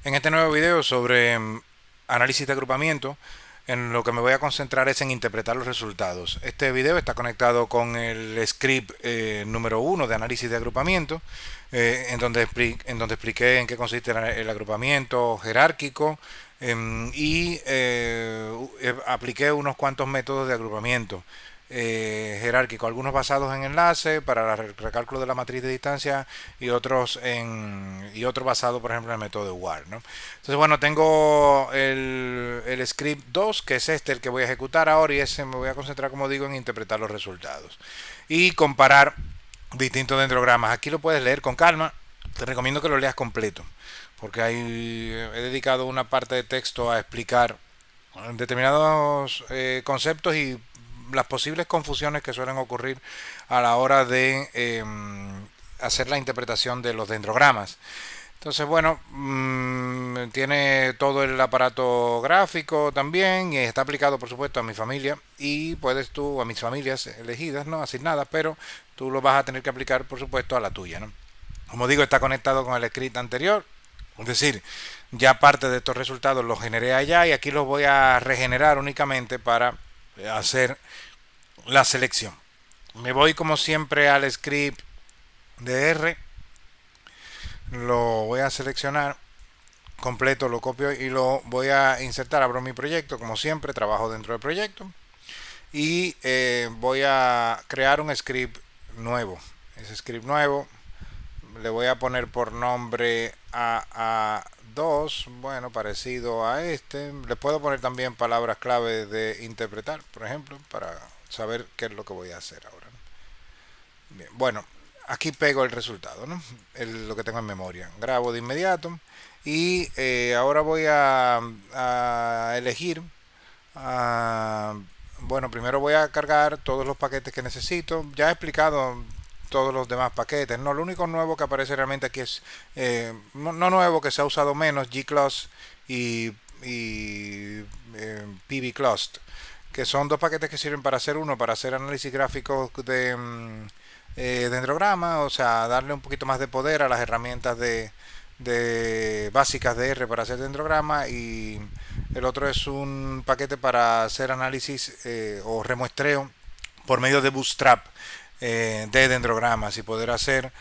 En este nuevo video sobre análisis de agrupamiento, en lo que me voy a concentrar es en interpretar los resultados. Este video está conectado con el script número 1 de análisis de agrupamiento, en donde expliqué en qué consiste el agrupamiento jerárquico y apliqué unos cuantos métodos de agrupamiento jerárquico, algunos basados en enlace para el recálculo de la matriz de distancia y otro basado, por ejemplo, en el método de WAR, ¿no? Entonces, bueno, tengo el script 2, que es este el que voy a ejecutar ahora, y ese me voy a concentrar, como digo, en interpretar los resultados y comparar distintos dendrogramas. Aquí lo puedes leer con calma. Te recomiendo que lo leas completo, porque he dedicado una parte de texto a explicar determinados conceptos y las posibles confusiones que suelen ocurrir a la hora de hacer la interpretación de los dendrogramas. Entonces, bueno, tiene todo el aparato gráfico también y está aplicado, por supuesto, a mi familia y puedes tú, a mis familias elegidas, no asignadas, pero tú lo vas a tener que aplicar, por supuesto, a la tuya, ¿no? Como digo, está conectado con el script anterior, es decir, ya parte de estos resultados los generé allá y aquí los voy a regenerar únicamente para hacer la selección. Me voy como siempre al script de R, lo voy a seleccionar completo, lo copio y lo voy a insertar. Abro mi proyecto, como siempre, trabajo dentro del proyecto y voy a crear un script nuevo. Ese script nuevo le voy a poner por nombre a2, bueno, parecido a este. Le puedo poner también palabras clave de interpretar, por ejemplo, para saber qué es lo que voy a hacer ahora. Bien, bueno, aquí pego el resultado, ¿no? Lo que tengo en memoria. Grabo de inmediato y ahora voy a elegir. ah, bueno, primero voy a cargar todos los paquetes que necesito. Ya he explicado todos los demás paquetes. No, lo único nuevo que aparece realmente aquí es, no nuevo, que se ha usado menos, gclust y pbclust, que son dos paquetes que sirven para hacer para hacer análisis gráficos de dendrograma, o sea, darle un poquito más de poder a las herramientas de básicas de R para hacer dendrograma, y el otro es un paquete para hacer análisis o remuestreo por medio de Bootstrap de dendrogramas y poder hacer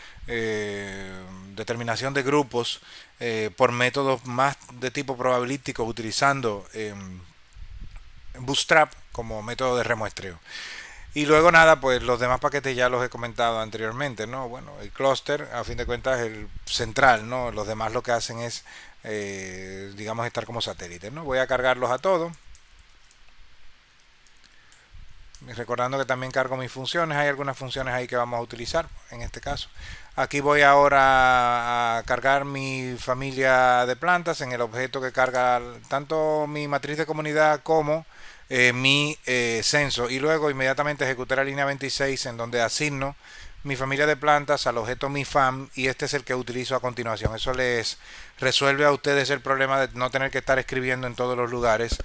determinación de grupos por métodos más de tipo probabilístico utilizando Bootstrap como método de remuestreo. Y luego nada, pues los demás paquetes ya los he comentado anteriormente, ¿no? Bueno, el clúster, a fin de cuentas, es el central, ¿no? Los demás lo que hacen es, digamos, estar como satélites, ¿no? Voy a cargarlos a todos. Recordando que también cargo mis funciones, hay algunas funciones ahí que vamos a utilizar en este caso. Aquí voy ahora a cargar mi familia de plantas en el objeto que carga tanto mi matriz de comunidad como mi censo, y luego inmediatamente ejecutar la línea 26 en donde asigno mi familia de plantas al objeto mi fam, y este es el que utilizo a continuación. Eso les resuelve a ustedes el problema de no tener que estar escribiendo en todos los lugares,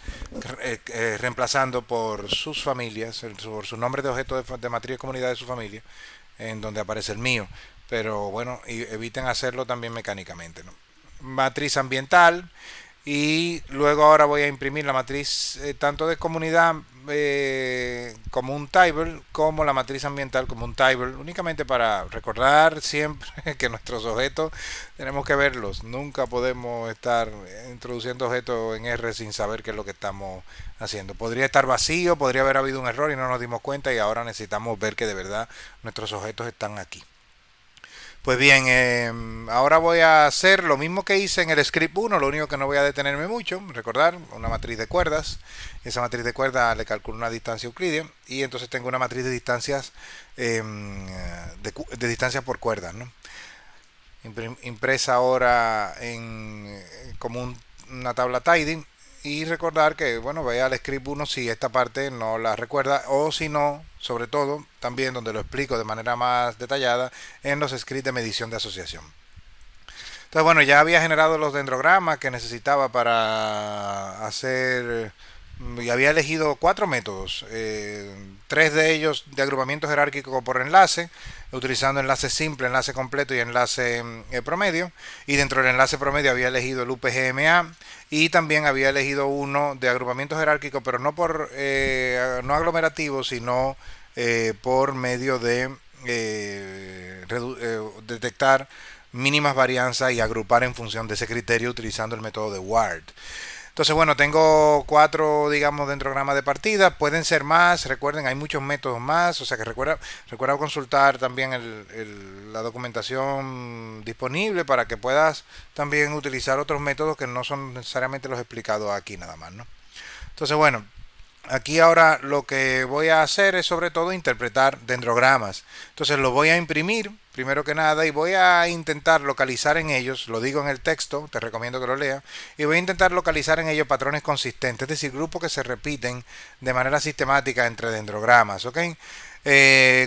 reemplazando por sus familias, por su nombre de objeto de matriz de comunidad de su familia, en donde aparece el mío. Pero bueno, eviten hacerlo también mecánicamente, ¿no? Matriz ambiental, y luego ahora voy a imprimir la matriz tanto de comunidad como un table, como la matriz ambiental como un table, únicamente para recordar siempre que nuestros objetos tenemos que verlos. Nunca podemos estar introduciendo objetos en R sin saber qué es lo que estamos haciendo. Podría estar vacío, podría haber habido un error y no nos dimos cuenta, y ahora necesitamos ver que de verdad nuestros objetos están aquí. Pues bien, ahora voy a hacer lo mismo que hice en el script 1, lo único que no voy a detenerme mucho, recordar, una matriz de cuerdas. Esa matriz de cuerdas le calculo una distancia euclidea, y entonces tengo una matriz de distancias de distancias por cuerdas, ¿no? Impresa ahora como una tabla tidy, y recordar que, bueno, vaya al script 1 si esta parte no la recuerda, o si no, sobre todo, también donde lo explico de manera más detallada en los scripts de medición de asociación. Entonces, bueno, ya había generado los dendrogramas que necesitaba para hacer y había elegido cuatro métodos, tres de ellos de agrupamiento jerárquico por enlace, utilizando enlace simple, enlace completo y enlace promedio, y dentro del enlace promedio había elegido el UPGMA y también había elegido uno de agrupamiento jerárquico, pero no por no aglomerativo, sino por medio de detectar mínimas varianzas y agrupar en función de ese criterio utilizando el método de Ward. Entonces, bueno, tengo cuatro, digamos, dendrogramas de partida. Pueden ser más, recuerden, hay muchos métodos más. O sea que recuerda consultar también la documentación disponible para que puedas también utilizar otros métodos que no son necesariamente los explicados aquí nada más, ¿no? Entonces, bueno, aquí ahora lo que voy a hacer es sobre todo interpretar dendrogramas. Entonces lo voy a imprimir primero que nada y voy a intentar localizar en ellos, lo digo en el texto, te recomiendo que lo leas, y voy a intentar localizar en ellos patrones consistentes, es decir, grupos que se repiten de manera sistemática entre dendrogramas, ¿ok?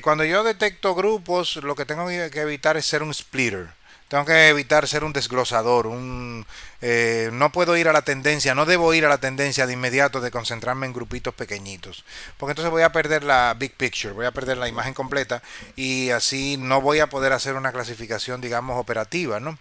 Cuando yo detecto grupos, lo que tengo que evitar es ser un splitter. Tengo que evitar ser un desglosador, no puedo ir a la tendencia, no debo ir a la tendencia de inmediato de concentrarme en grupitos pequeñitos, porque entonces voy a perder la big picture, voy a perder la imagen completa y así no voy a poder hacer una clasificación, digamos, operativa, ¿no?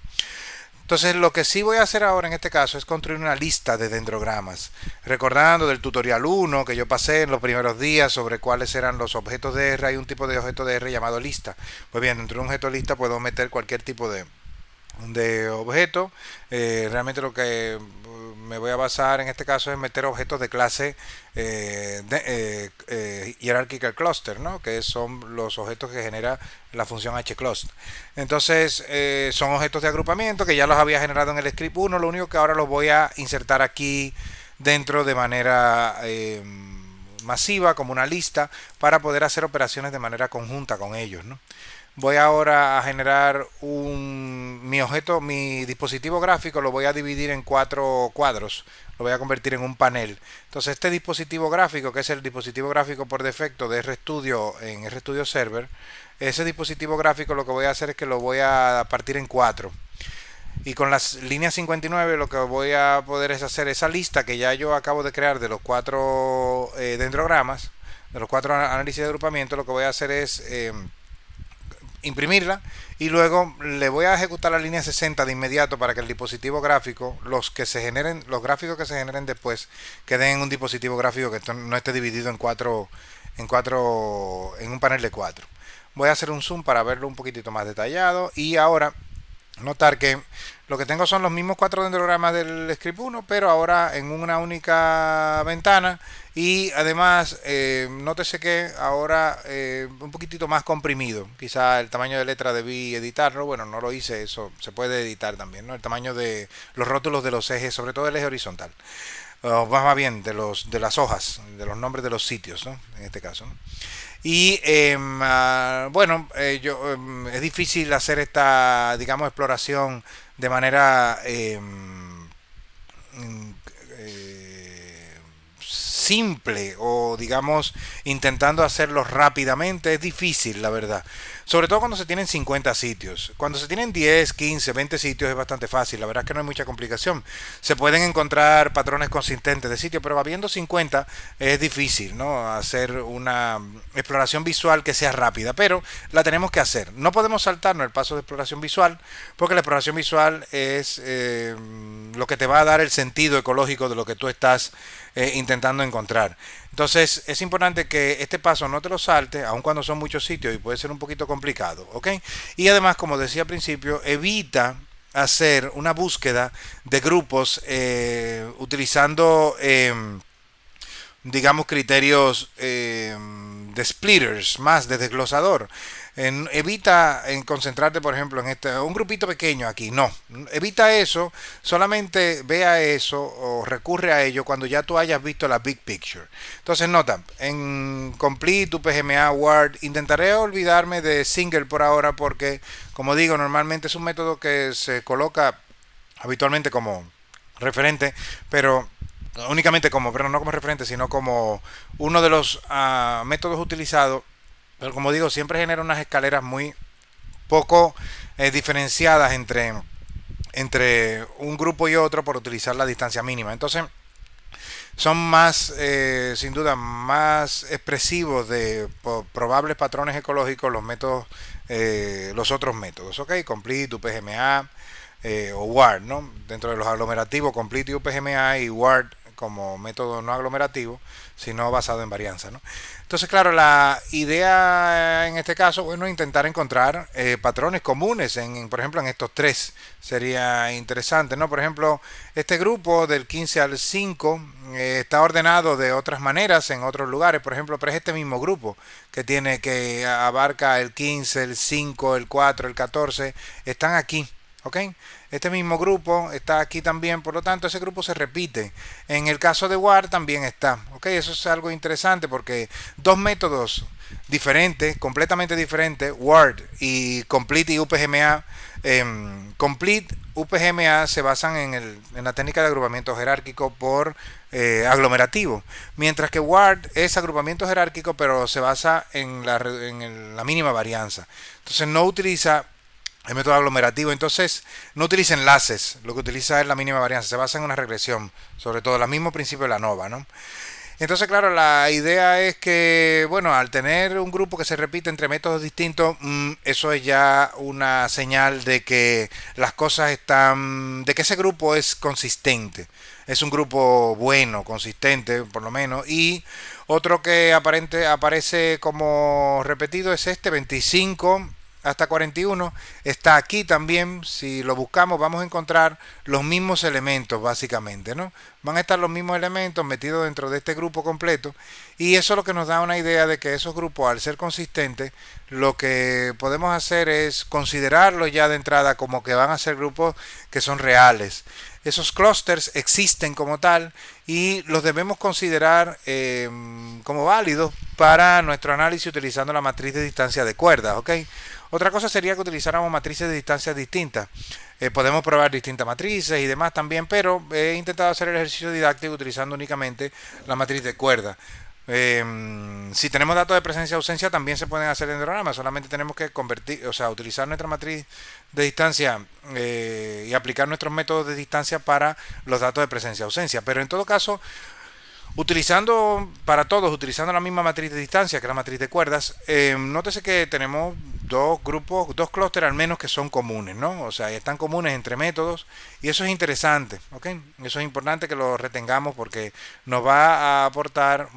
Entonces lo que sí voy a hacer ahora en este caso es construir una lista de dendrogramas, recordando del tutorial 1 que yo pasé en los primeros días sobre cuáles eran los objetos de R. Hay un tipo de objeto de R llamado lista. Pues bien, dentro de un objeto lista puedo meter cualquier tipo de objeto. Realmente lo que me voy a basar en este caso es meter objetos de clase hierarchical cluster, ¿no? Que son los objetos que genera la función hclust. Entonces son objetos de agrupamiento que ya los había generado en el script 1, lo único que ahora los voy a insertar aquí dentro de manera masiva como una lista para poder hacer operaciones de manera conjunta con ellos, ¿no? Voy ahora a generar mi dispositivo gráfico lo voy a dividir en cuatro cuadros, lo voy a convertir en un panel. Entonces este dispositivo gráfico, que es el dispositivo gráfico por defecto de RStudio en RStudio Server, ese dispositivo gráfico lo que voy a hacer es que lo voy a partir en cuatro. Y con las líneas 59 lo que voy a poder es hacer esa lista que ya yo acabo de crear de los cuatro dendrogramas, de los cuatro análisis de agrupamiento. Lo que voy a hacer es imprimirla y luego le voy a ejecutar la línea 60 de inmediato para que el dispositivo gráfico, los gráficos que se generen después, queden en un dispositivo gráfico que no esté dividido en un panel de cuatro. Voy a hacer un zoom para verlo un poquitito más detallado y ahora notar que lo que tengo son los mismos cuatro dendrogramas del script 1, pero ahora en una única ventana y además nótese que ahora un poquitito más comprimido. Quizá el tamaño de letra debí editarlo, bueno, no lo hice, eso se puede editar también, ¿no? El tamaño de los rótulos de los ejes, sobre todo el eje horizontal, o más bien de las hojas, de los nombres de los sitios, ¿no? En este caso, ¿no? Y bueno, es difícil hacer esta, digamos, exploración de manera simple o digamos intentando hacerlo rápidamente. Es difícil, la verdad, sobre todo cuando se tienen 50 sitios. Cuando se tienen 10, 15, 20 sitios es bastante fácil, la verdad es que no hay mucha complicación, se pueden encontrar patrones consistentes de sitios, pero habiendo 50 es difícil, ¿no? Hacer una exploración visual que sea rápida, pero la tenemos que hacer. No podemos saltarnos el paso de exploración visual porque la exploración visual es lo que te va a dar el sentido ecológico de lo que tú estás intentando encontrar. Entonces es importante que este paso no te lo salte, aun cuando son muchos sitios y puede ser un poquito complicado, ¿ok? Y además, como decía al principio, evita hacer una búsqueda de grupos utilizando digamos criterios de splitters, más de desglosador. Evita concentrarte, por ejemplo, en un grupito pequeño aquí. No, evita eso. Solamente vea eso o recurre a ello cuando ya tú hayas visto la big picture. Entonces nota, en Complete, UPGMA, Word, intentaré olvidarme de single por ahora porque, como digo, normalmente es un método que se coloca habitualmente como referente, pero únicamente pero no como referente, sino como uno de los métodos utilizados. Pero como digo, siempre genera unas escaleras muy poco diferenciadas entre un grupo y otro por utilizar la distancia mínima. Entonces, son más, sin duda, más expresivos de probables patrones ecológicos los métodos, los otros métodos, ¿ok? Complete, UPGMA o WARD, ¿no? Dentro de los aglomerativos, Complete y UPGMA y WARD como método no aglomerativo, sino basado en varianza, ¿no? Entonces, claro, la idea en este caso, bueno, intentar encontrar patrones comunes, por ejemplo, en estos tres sería interesante, ¿no? Por ejemplo, este grupo del 15 al 5 está ordenado de otras maneras en otros lugares, por ejemplo, pero es este mismo grupo que abarca el 15, el 5, el 4, el 14, están aquí. ¿Ok? Este mismo grupo está aquí también, por lo tanto ese grupo se repite. En el caso de WAR también está. ¿Ok? Eso es algo interesante porque dos métodos diferentes, completamente diferentes, WARD y Complete y UPGMA. Complete, UPGMA se basan en la técnica de agrupamiento jerárquico por aglomerativo, mientras que WARD es agrupamiento jerárquico pero se basa en la mínima varianza. Entonces no utiliza el método aglomerativo, entonces no utiliza enlaces, lo que utiliza es la mínima varianza, se basa en una regresión, sobre todo el mismo principio de la ANOVA, ¿no? Entonces, claro, la idea es que, bueno, al tener un grupo que se repite entre métodos distintos, eso es ya una señal de que las cosas están, de que ese grupo es consistente, es un grupo bueno, consistente, por lo menos, y otro que aparece como repetido es este 25 hasta 41, está aquí también. Si lo buscamos vamos a encontrar los mismos elementos básicamente, ¿no? Van a estar los mismos elementos metidos dentro de este grupo completo, y eso es lo que nos da una idea de que esos grupos, al ser consistentes, lo que podemos hacer es considerarlos ya de entrada como que van a ser grupos que son reales. Esos clústeres existen como tal y los debemos considerar como válidos para nuestro análisis utilizando la matriz de distancia de cuerdas, ¿ok? Otra cosa sería que utilizáramos matrices de distancias distintas. Podemos probar distintas matrices y demás también, pero he intentado hacer el ejercicio didáctico utilizando únicamente la matriz de cuerda. Si tenemos datos de presencia y ausencia también se pueden hacer en diagrama, solamente tenemos que convertir, o sea, utilizar nuestra matriz de distancia y aplicar nuestros métodos de distancia para los datos de presencia y ausencia. Pero en todo caso, utilizando la misma matriz de distancia, que es la matriz de cuerdas, nótese que tenemos dos grupos, dos clústeres al menos que son comunes, ¿no? O sea, están comunes entre métodos y eso es interesante, ¿ok? Eso es importante que lo retengamos porque nos va a aportar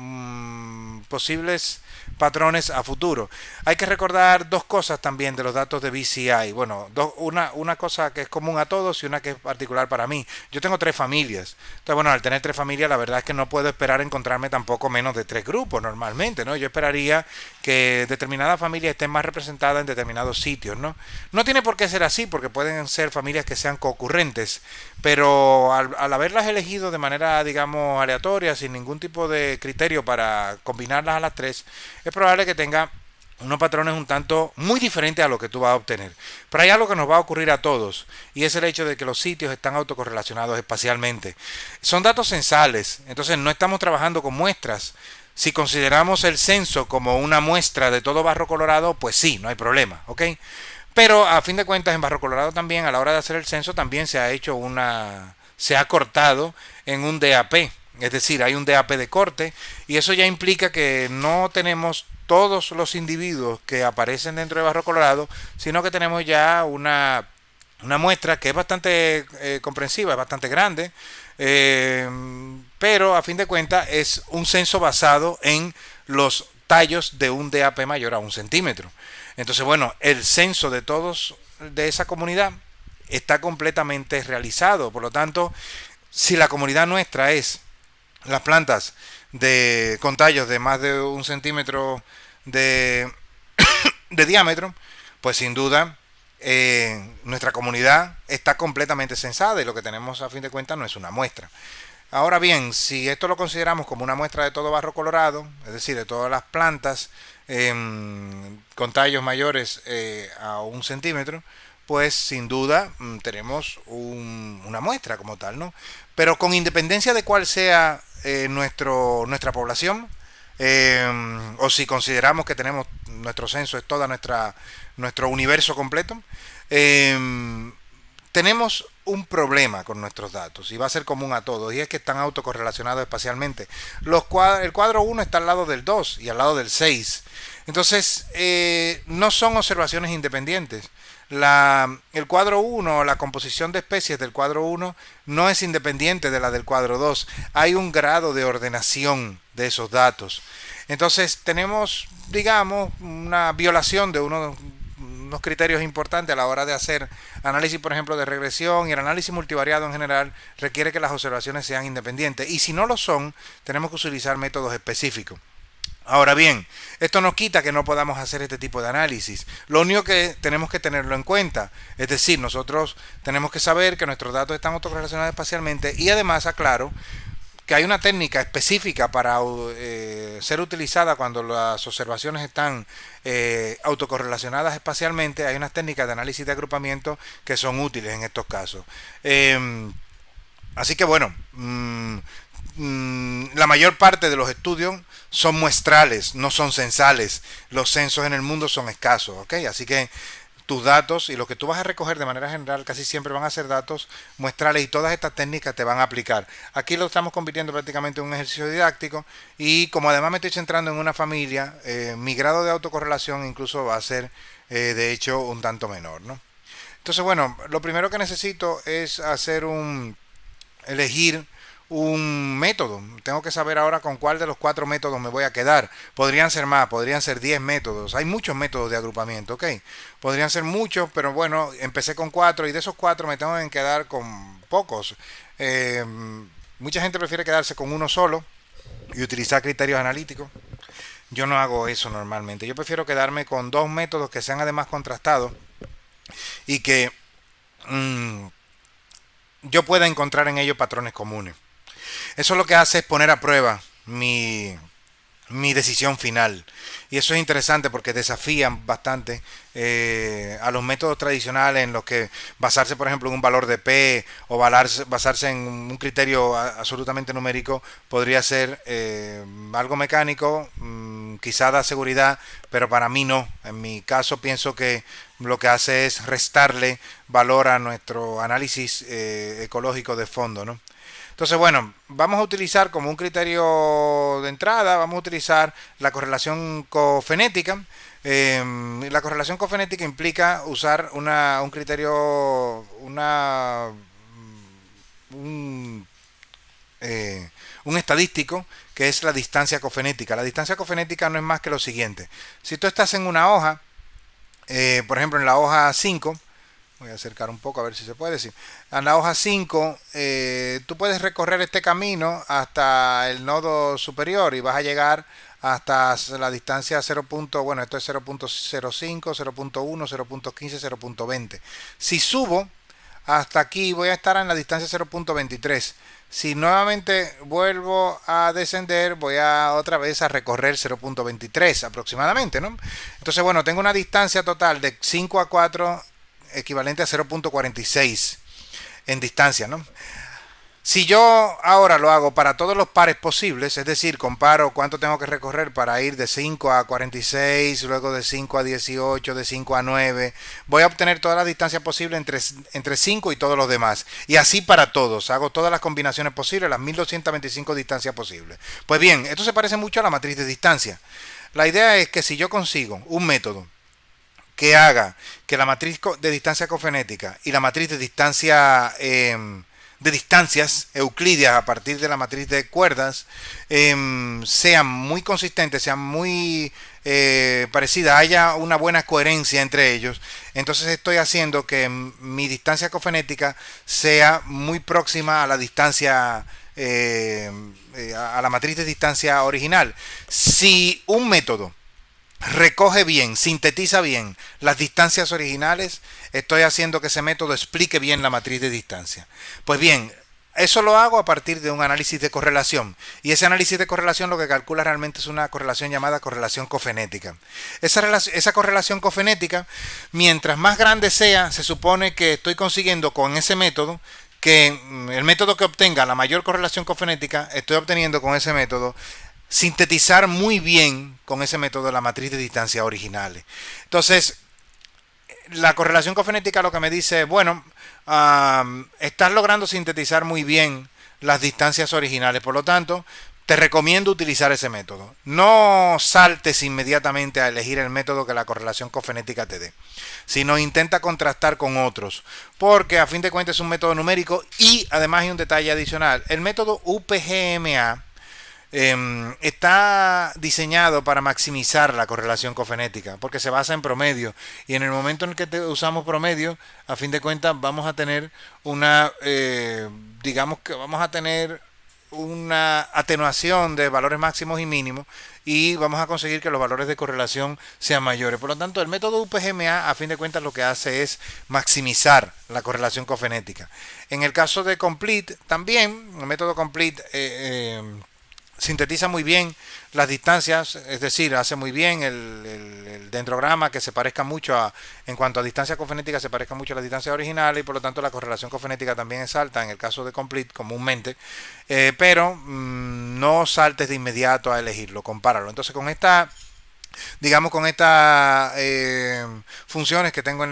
posibles patrones a futuro. Hay que recordar dos cosas también de los datos de BCI. Bueno, una cosa que es común a todos y una que es particular para mí. Yo tengo tres familias. Entonces, bueno, al tener tres familias, la verdad es que no puedo esperar encontrarme tampoco menos de tres grupos normalmente, ¿no? Yo esperaría que determinadas familias estén más representadas en determinados sitios, ¿no? No tiene por qué ser así, porque pueden ser familias que sean concurrentes, pero al haberlas elegido de manera, digamos, aleatoria, sin ningún tipo de criterio para combinarlas a las tres, es probable que tenga unos patrones un tanto muy diferentes a lo que tú vas a obtener. Pero hay algo que nos va a ocurrir a todos, y es el hecho de que los sitios están autocorrelacionados espacialmente. Son datos censales, entonces no estamos trabajando con muestras. Si consideramos el censo como una muestra de todo Barro Colorado, pues sí, no hay problema, ¿ok? Pero a fin de cuentas en Barro Colorado también, a la hora de hacer el censo, también se ha cortado en un DAP. Es decir, hay un DAP de corte y eso ya implica que no tenemos todos los individuos que aparecen dentro de Barro Colorado, sino que tenemos ya una muestra que es bastante comprensiva, es bastante grande, pero a fin de cuentas es un censo basado en los tallos de un DAP mayor a 1 centímetro. Entonces, bueno, el censo de todos de esa comunidad está completamente realizado. Por lo tanto, si la comunidad nuestra es las plantas con tallos de más de 1 centímetro de diámetro, pues sin duda nuestra comunidad está completamente censada y lo que tenemos a fin de cuentas no es una muestra. Ahora bien, si esto lo consideramos como una muestra de todo Barro Colorado, es decir, de todas las plantas con tallos mayores a 1 centímetro, pues sin duda tenemos una muestra como tal, ¿no? Pero con independencia de cuál sea nuestra población, o si consideramos que tenemos nuestro censo es toda nuestro universo completo, tenemos un problema con nuestros datos y va a ser común a todos, y es que están autocorrelacionados espacialmente. El cuadro 1 está al lado del 2 y al lado del 6. Entonces, no son observaciones independientes. El cuadro 1, la composición de especies del cuadro 1 no es independiente de la del cuadro 2. Hay un grado de ordenación de esos datos. Entonces tenemos, digamos, una violación de unos criterios importantes a la hora de hacer análisis, por ejemplo, de regresión, y el análisis multivariado en general requiere que las observaciones sean independientes. Y si no lo son, tenemos que utilizar métodos específicos. Ahora bien, esto no quita que no podamos hacer este tipo de análisis. Lo único que tenemos que tenerlo en cuenta, es decir, nosotros tenemos que saber que nuestros datos están autorrelacionados espacialmente, y además, aclaro, que hay una técnica específica para ser utilizada cuando las observaciones están autocorrelacionadas espacialmente. Hay unas técnicas de análisis de agrupamiento que son útiles en estos casos. Así que bueno, la mayor parte de los estudios son muestrales, no son censales. Los censos en el mundo son escasos, ¿ok? Así que tus datos y lo que tú vas a recoger de manera general casi siempre van a ser datos muestrales, y todas estas técnicas te van a aplicar. Aquí lo estamos convirtiendo prácticamente en un ejercicio didáctico, y como además me estoy centrando en una familia, mi grado de autocorrelación incluso va a ser de hecho un tanto menor, ¿no? Entonces, bueno, lo primero que necesito es elegir un método. Tengo que saber ahora con cuál de los 4 métodos me voy a quedar. Podrían ser más, podrían ser 10 métodos. Hay muchos métodos de agrupamiento, ¿ok? Podrían ser muchos, pero bueno, empecé con 4, y de esos 4 me tengo que quedar con pocos. Mucha gente prefiere quedarse con uno solo y utilizar criterios analíticos. Yo no hago eso normalmente. Yo prefiero quedarme con 2 métodos que sean además contrastados y que yo pueda encontrar en ellos patrones comunes. Eso lo que hace es poner a prueba mi decisión final. Y eso es interesante porque desafían bastante a los métodos tradicionales, en los que basarse, por ejemplo, en un valor de P, o basarse en un criterio absolutamente numérico, podría ser algo mecánico, quizá da seguridad, pero para mí no. En mi caso pienso que lo que hace es restarle valor a nuestro análisis ecológico de fondo, ¿no? Entonces, bueno, vamos a utilizar como un criterio de entrada, vamos a utilizar la correlación cofenética. La correlación cofenética implica usar un criterio, un estadístico, que es la distancia cofenética. La distancia cofenética no es más que lo siguiente. Si tú estás en una hoja, por ejemplo en la hoja 5, voy a acercar un poco a ver si se puede decir. En la hoja 5, tú puedes recorrer este camino hasta el nodo superior, y vas a llegar hasta la distancia 0. Bueno, esto es 0.05, 0.1, 0.15, 0.20. Si subo hasta aquí, voy a estar en la distancia 0.23. Si nuevamente vuelvo a descender, voy a otra vez a recorrer 0.23 aproximadamente, ¿no? Entonces, bueno, tengo una distancia total de 5 a 4 equivalente a 0.46 en distancia, ¿no? Si yo ahora lo hago para todos los pares posibles, es decir, comparo cuánto tengo que recorrer para ir de 5 a 46, luego de 5 a 18, de 5 a 9, voy a obtener toda la distancia posible entre 5 y todos los demás. Y así para todos, hago todas las combinaciones posibles, las 1225 distancias posibles. Pues bien, esto se parece mucho a la matriz de distancia. La idea es que si yo consigo un método que haga que la matriz de distancia cofenética y la matriz de distancia de distancias euclidias a partir de la matriz de cuerdas sean muy consistentes, sean muy parecidas, haya una buena coherencia entre ellos, entonces estoy haciendo que mi distancia cofenética sea muy próxima a la distancia a la matriz de distancia original. Si un método recoge bien, sintetiza bien las distancias originales, estoy haciendo que ese método explique bien la matriz de distancia. Pues bien, eso lo hago a partir de un análisis de correlación, y ese análisis de correlación lo que calcula realmente es una correlación llamada correlación cofenética. Esa correlación cofenética, mientras más grande sea, se supone que estoy consiguiendo con ese método que el método que obtenga la mayor correlación cofenética, estoy obteniendo con ese método sintetizar muy bien con ese método la matriz de distancia originales. Entonces, la correlación cofenética lo que me dice, bueno, estás logrando sintetizar muy bien las distancias originales. Por lo tanto, te recomiendo utilizar ese método. No saltes inmediatamente a elegir el método que la correlación cofenética te dé, sino intenta contrastar con otros, porque a fin de cuentas es un método numérico y además hay un detalle adicional. El método UPGMA está diseñado para maximizar la correlación cofenética, porque se basa en promedio. Y en el momento en el que usamos promedio, a fin de cuentas vamos a tener digamos que vamos a tener una atenuación de valores máximos y mínimos y vamos a conseguir que los valores de correlación sean mayores. Por lo tanto, el método UPGMA a fin de cuentas lo que hace es maximizar la correlación cofenética. En el caso de Complete, también el método Complete sintetiza muy bien las distancias, es decir, hace muy bien el dendrograma que se parezca mucho en cuanto a distancia cofenética, se parezca mucho a las distancias originales y por lo tanto la correlación cofenética también es alta en el caso de Complete comúnmente, pero no saltes de inmediato a elegirlo, compáralo. Entonces con esta digamos con estas funciones que tengo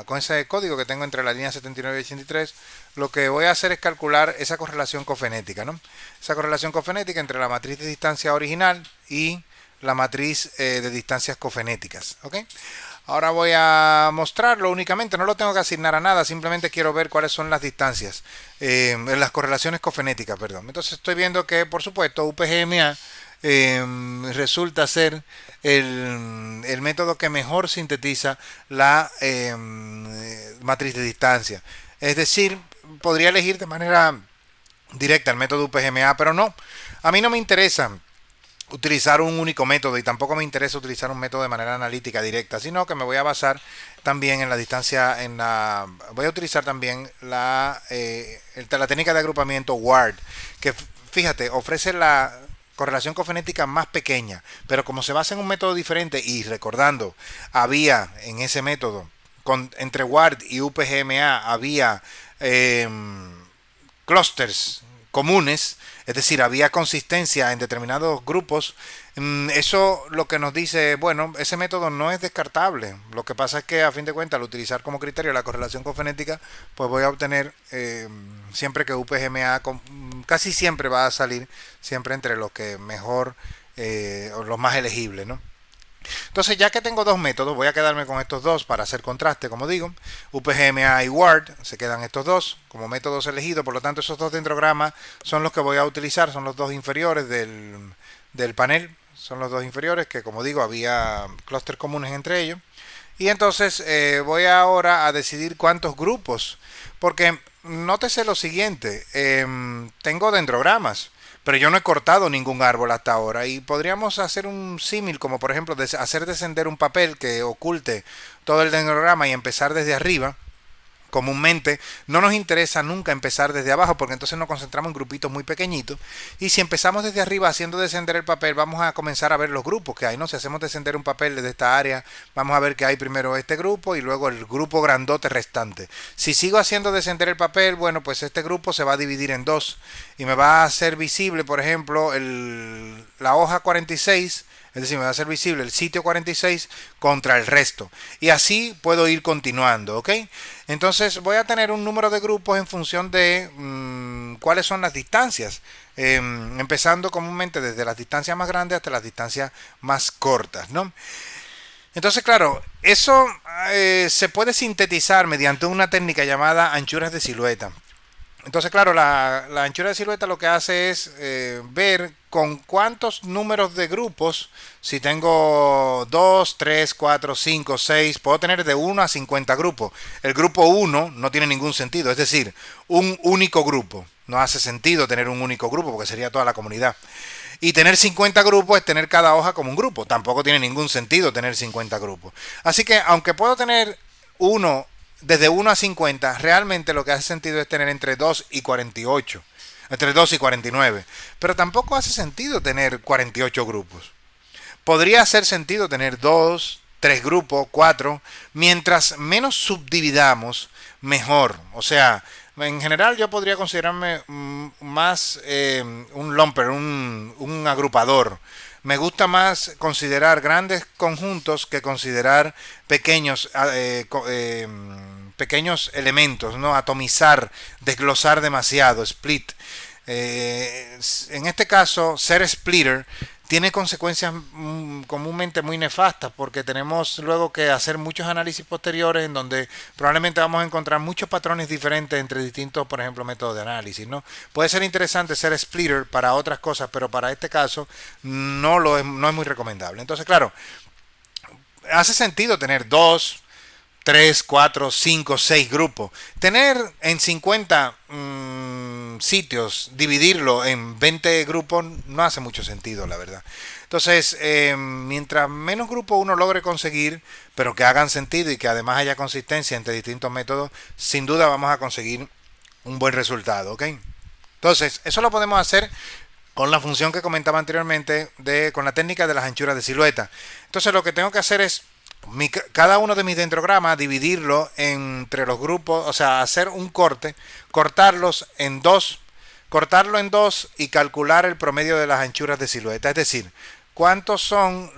con ese código que tengo entre la línea 79 y 83, lo que voy a hacer es calcular esa correlación cofenética, ¿no? Esa correlación cofenética entre la matriz de distancia original y la matriz de distancias cofenéticas, ¿ok? Ahora voy a mostrarlo únicamente, no lo tengo que asignar a nada, simplemente quiero ver cuáles son las distancias, las correlaciones cofenéticas, perdón. Entonces estoy viendo que, por supuesto, UPGMA resulta ser el método que mejor sintetiza la matriz de distancia. Es decir, podría elegir de manera directa el método UPGMA, pero no. A mí no me interesa utilizar un único método y tampoco me interesa utilizar un método de manera analítica directa, sino que me voy a basar también en la distancia, voy a utilizar también la técnica de agrupamiento WARD, que fíjate, ofrece la correlación cofenética más pequeña, pero como se basa en un método diferente y recordando, había en ese método, entre WARD y UPGMA había clusters comunes, es decir, había consistencia en determinados grupos. Eso lo que nos dice, bueno, ese método no es descartable. Lo que pasa es que a fin de cuentas al utilizar como criterio la correlación cofenética, pues voy a obtener siempre que UPGMA casi siempre va a salir siempre entre los que mejor o los más elegibles, ¿no? Entonces, ya que tengo dos métodos, voy a quedarme con estos dos para hacer contraste, como digo. UPGMA y WARD, se quedan estos dos como métodos elegidos. Por lo tanto, esos dos dendrogramas son los que voy a utilizar, son los dos inferiores del panel. Son los dos inferiores que, como digo, había clústeres comunes entre ellos. Y entonces voy ahora a decidir cuántos grupos. Porque nótese lo siguiente, tengo dendrogramas, pero yo no he cortado ningún árbol hasta ahora y podríamos hacer un símil como por ejemplo hacer descender un papel que oculte todo el dendrograma y empezar desde arriba. Comúnmente no nos interesa nunca empezar desde abajo porque entonces nos concentramos en grupitos muy pequeñitos y si empezamos desde arriba haciendo descender el papel vamos a comenzar a ver los grupos que hay, ¿no? Si hacemos descender un papel desde esta área vamos a ver que hay primero este grupo y luego el grupo grandote restante. Si sigo haciendo descender el papel, bueno, pues este grupo se va a dividir en dos y me va a hacer visible, por ejemplo, la hoja 46, es decir, me va a ser visible el sitio 46 contra el resto. Y así puedo ir continuando, ¿ok? Entonces voy a tener un número de grupos en función de cuáles son las distancias. Empezando comúnmente desde las distancias más grandes hasta las distancias más cortas, ¿no? Entonces, claro, eso se puede sintetizar mediante una técnica llamada anchuras de silueta. Entonces, claro, la anchura de silueta lo que hace es ver con cuántos números de grupos, si tengo 2, 3, 4, 5, 6, puedo tener de 1 a 50 grupos. El grupo 1 no tiene ningún sentido, es decir, un único grupo. No hace sentido tener un único grupo porque sería toda la comunidad. Y tener 50 grupos es tener cada hoja como un grupo. Tampoco tiene ningún sentido tener 50 grupos. Así que, aunque puedo tener desde 1 a 50, realmente lo que hace sentido es tener entre 2 y 48, entre 2 y 49. Pero tampoco hace sentido tener 48 grupos. Podría hacer sentido tener 2, 3 grupos, 4. Mientras menos subdividamos, mejor. O sea, en general yo podría considerarme más un lumper, un agrupador. Me gusta más considerar grandes conjuntos que considerar pequeños pequeños elementos, ¿no? Atomizar, desglosar demasiado, split. En este caso, ser splitter tiene consecuencias comúnmente muy nefastas porque tenemos luego que hacer muchos análisis posteriores en donde probablemente vamos a encontrar muchos patrones diferentes entre distintos, por ejemplo, métodos de análisis, ¿no? Puede ser interesante ser splitter para otras cosas, pero para este caso no es muy recomendable. Entonces, claro, hace sentido tener dos, 3, 4, 5, 6 grupos. Tener en 50 sitios, dividirlo en 20 grupos no hace mucho sentido, la verdad. Entonces, mientras menos grupos uno logre conseguir, pero que hagan sentido y que además haya consistencia entre distintos métodos, sin duda vamos a conseguir un buen resultado, ¿ok? Entonces, eso lo podemos hacer con la función que comentaba anteriormente, con la técnica de las anchuras de silueta. Entonces, lo que tengo que hacer es cada uno de mis dendrogramas, dividirlo entre los grupos, o sea, hacer un corte, cortarlo en dos y calcular el promedio de las anchuras de silueta. Es decir, cuántos son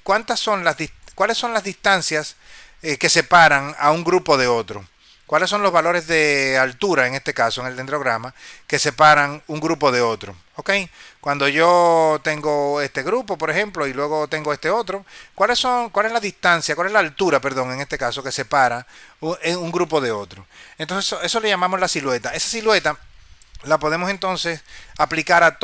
cuáles son las distancias que separan a un grupo de otro. ¿Cuáles son los valores de altura, en este caso, en el dendrograma, que separan un grupo de otro? ¿Ok? Cuando yo tengo este grupo, por ejemplo, y luego tengo este otro, cuál es la distancia, cuál es la altura, perdón, en este caso, que separa un grupo de otro? Entonces, eso le llamamos la silueta. Esa silueta la podemos entonces aplicar a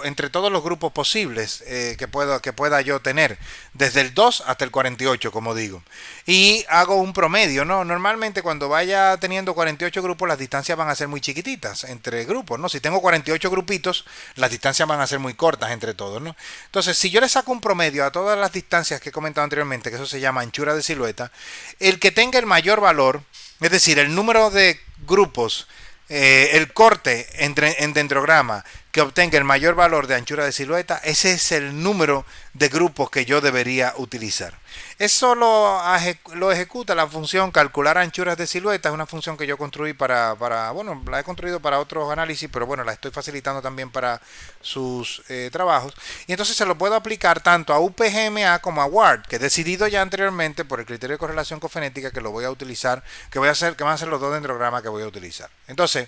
entre todos los grupos posibles que pueda yo tener, desde el 2 hasta el 48, como digo. Y hago un promedio, ¿no? Normalmente cuando vaya teniendo 48 grupos, las distancias van a ser muy chiquititas entre grupos, ¿no? Si tengo 48 grupitos, las distancias van a ser muy cortas entre todos, ¿no? Entonces, si yo le saco un promedio a todas las distancias que he comentado anteriormente, que eso se llama anchura de silueta, el que tenga el mayor valor, es decir, el número de grupos, el corte en dendrograma que obtenga el mayor valor de anchura de silueta, ese es el número de grupos que yo debería utilizar. Eso lo ejecuta la función calcular anchuras de silueta. Es una función que yo construí bueno, la he construido para otros análisis, pero bueno, la estoy facilitando también para sus trabajos. Y entonces se lo puedo aplicar tanto a UPGMA como a WARD, que he decidido ya anteriormente por el criterio de correlación cofonética que lo voy a utilizar, que van a ser los dos dendrogramas que voy a utilizar. Entonces,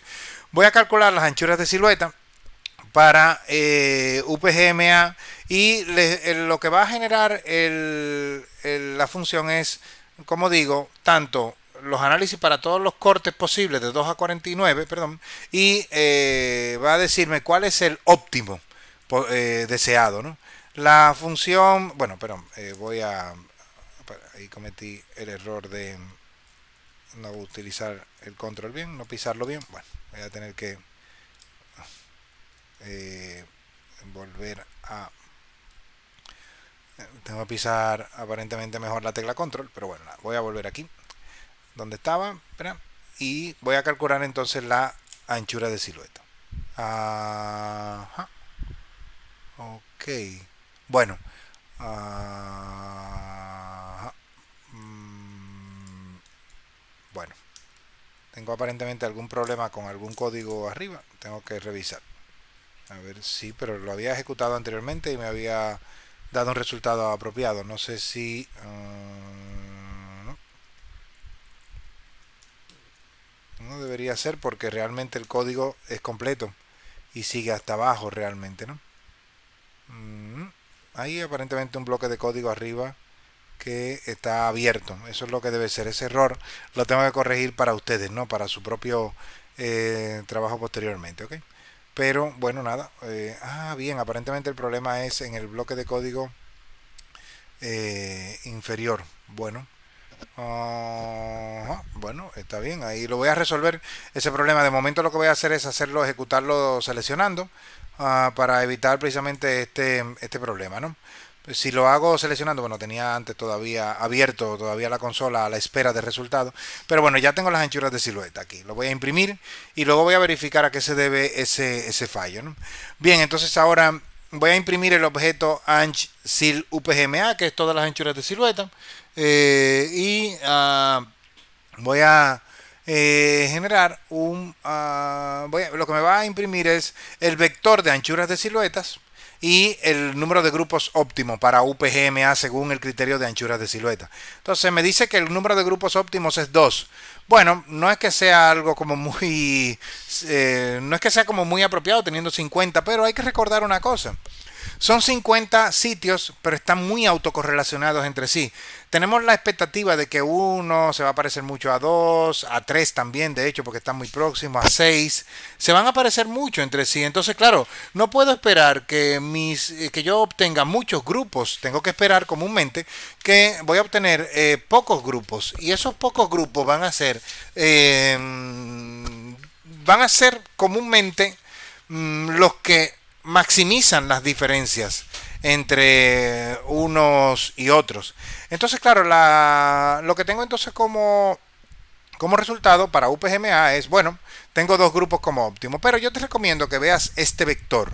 voy a calcular las anchuras de silueta para UPGMA y lo que va a generar la función es, como digo, tanto los análisis para todos los cortes posibles de 2 a 49, perdón, y va a decirme cuál es el óptimo deseado, ¿no? La función, bueno, perdón, ahí cometí el error de no utilizar el control bien, no pisarlo bien. Bueno, voy a tener que volver a tengo que pisar aparentemente mejor la tecla control, pero bueno, voy a volver aquí donde estaba, espera, y voy a calcular entonces la anchura de silueta. Ajá. Ok, bueno, bueno, tengo aparentemente algún problema con algún código arriba, tengo que revisar. A ver, sí, pero lo había ejecutado anteriormente y me había dado un resultado apropiado. No sé si... no debería ser porque realmente el código es completo y sigue hasta abajo realmente, ¿no? Hay aparentemente un bloque de código arriba que está abierto. Eso es lo que debe ser. Ese error lo tengo que corregir para ustedes, ¿no? Para su propio trabajo posteriormente, ¿ok? Pero bueno, nada. Bien, aparentemente el problema es en el bloque de código inferior. Bueno, bueno, está bien. Ahí lo voy a resolver ese problema. De momento lo que voy a hacer es ejecutarlo seleccionando para evitar precisamente este problema, ¿no? Si lo hago seleccionando, bueno, tenía antes todavía abierto la consola a la espera del resultado, pero bueno, ya tengo las anchuras de silueta aquí. Lo voy a imprimir y luego voy a verificar a qué se debe ese fallo, ¿no? Bien, entonces ahora voy a imprimir el objeto AnchSil UPGMA, que es todas las anchuras de silueta, y voy a generar lo que me va a imprimir es el vector de anchuras de siluetas y el número de grupos óptimo para UPGMA según el criterio de anchuras de silueta. Entonces me dice que el número de grupos óptimos es 2. Bueno, no es que sea algo como muy, no es que sea como muy apropiado teniendo 50, pero hay que recordar una cosa. Son 50 sitios, pero están muy autocorrelacionados entre sí. Tenemos la expectativa de que uno se va a parecer mucho a 2, a 3 también, de hecho, porque están muy próximos, a 6. Se van a parecer mucho entre sí. Entonces, claro, no puedo esperar que yo obtenga muchos grupos. Tengo que esperar comúnmente que voy a obtener pocos grupos. Y esos pocos grupos van a ser comúnmente los que maximizan las diferencias entre unos y otros. Entonces, claro, lo que tengo entonces como resultado para UPGMA es, bueno, tengo dos grupos como óptimo, pero yo te recomiendo que veas este vector.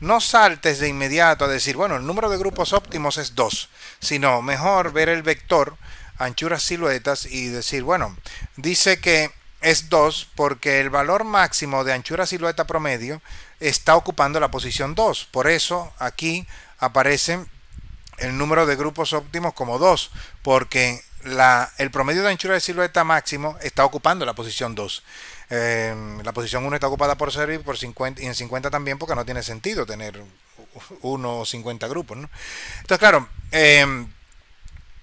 No saltes de inmediato a decir, bueno, el número de grupos óptimos es 2, sino mejor ver el vector, anchuras siluetas y decir, bueno, dice que es 2 porque el valor máximo de anchura silueta promedio está ocupando la posición 2. Por eso aquí aparece el número de grupos óptimos como 2, porque el promedio de anchura de silueta máximo está ocupando la posición 2. La posición 1 está ocupada por 0 y por 50, y en 50 también, porque no tiene sentido tener 1 o 50 grupos, ¿no? Entonces, claro,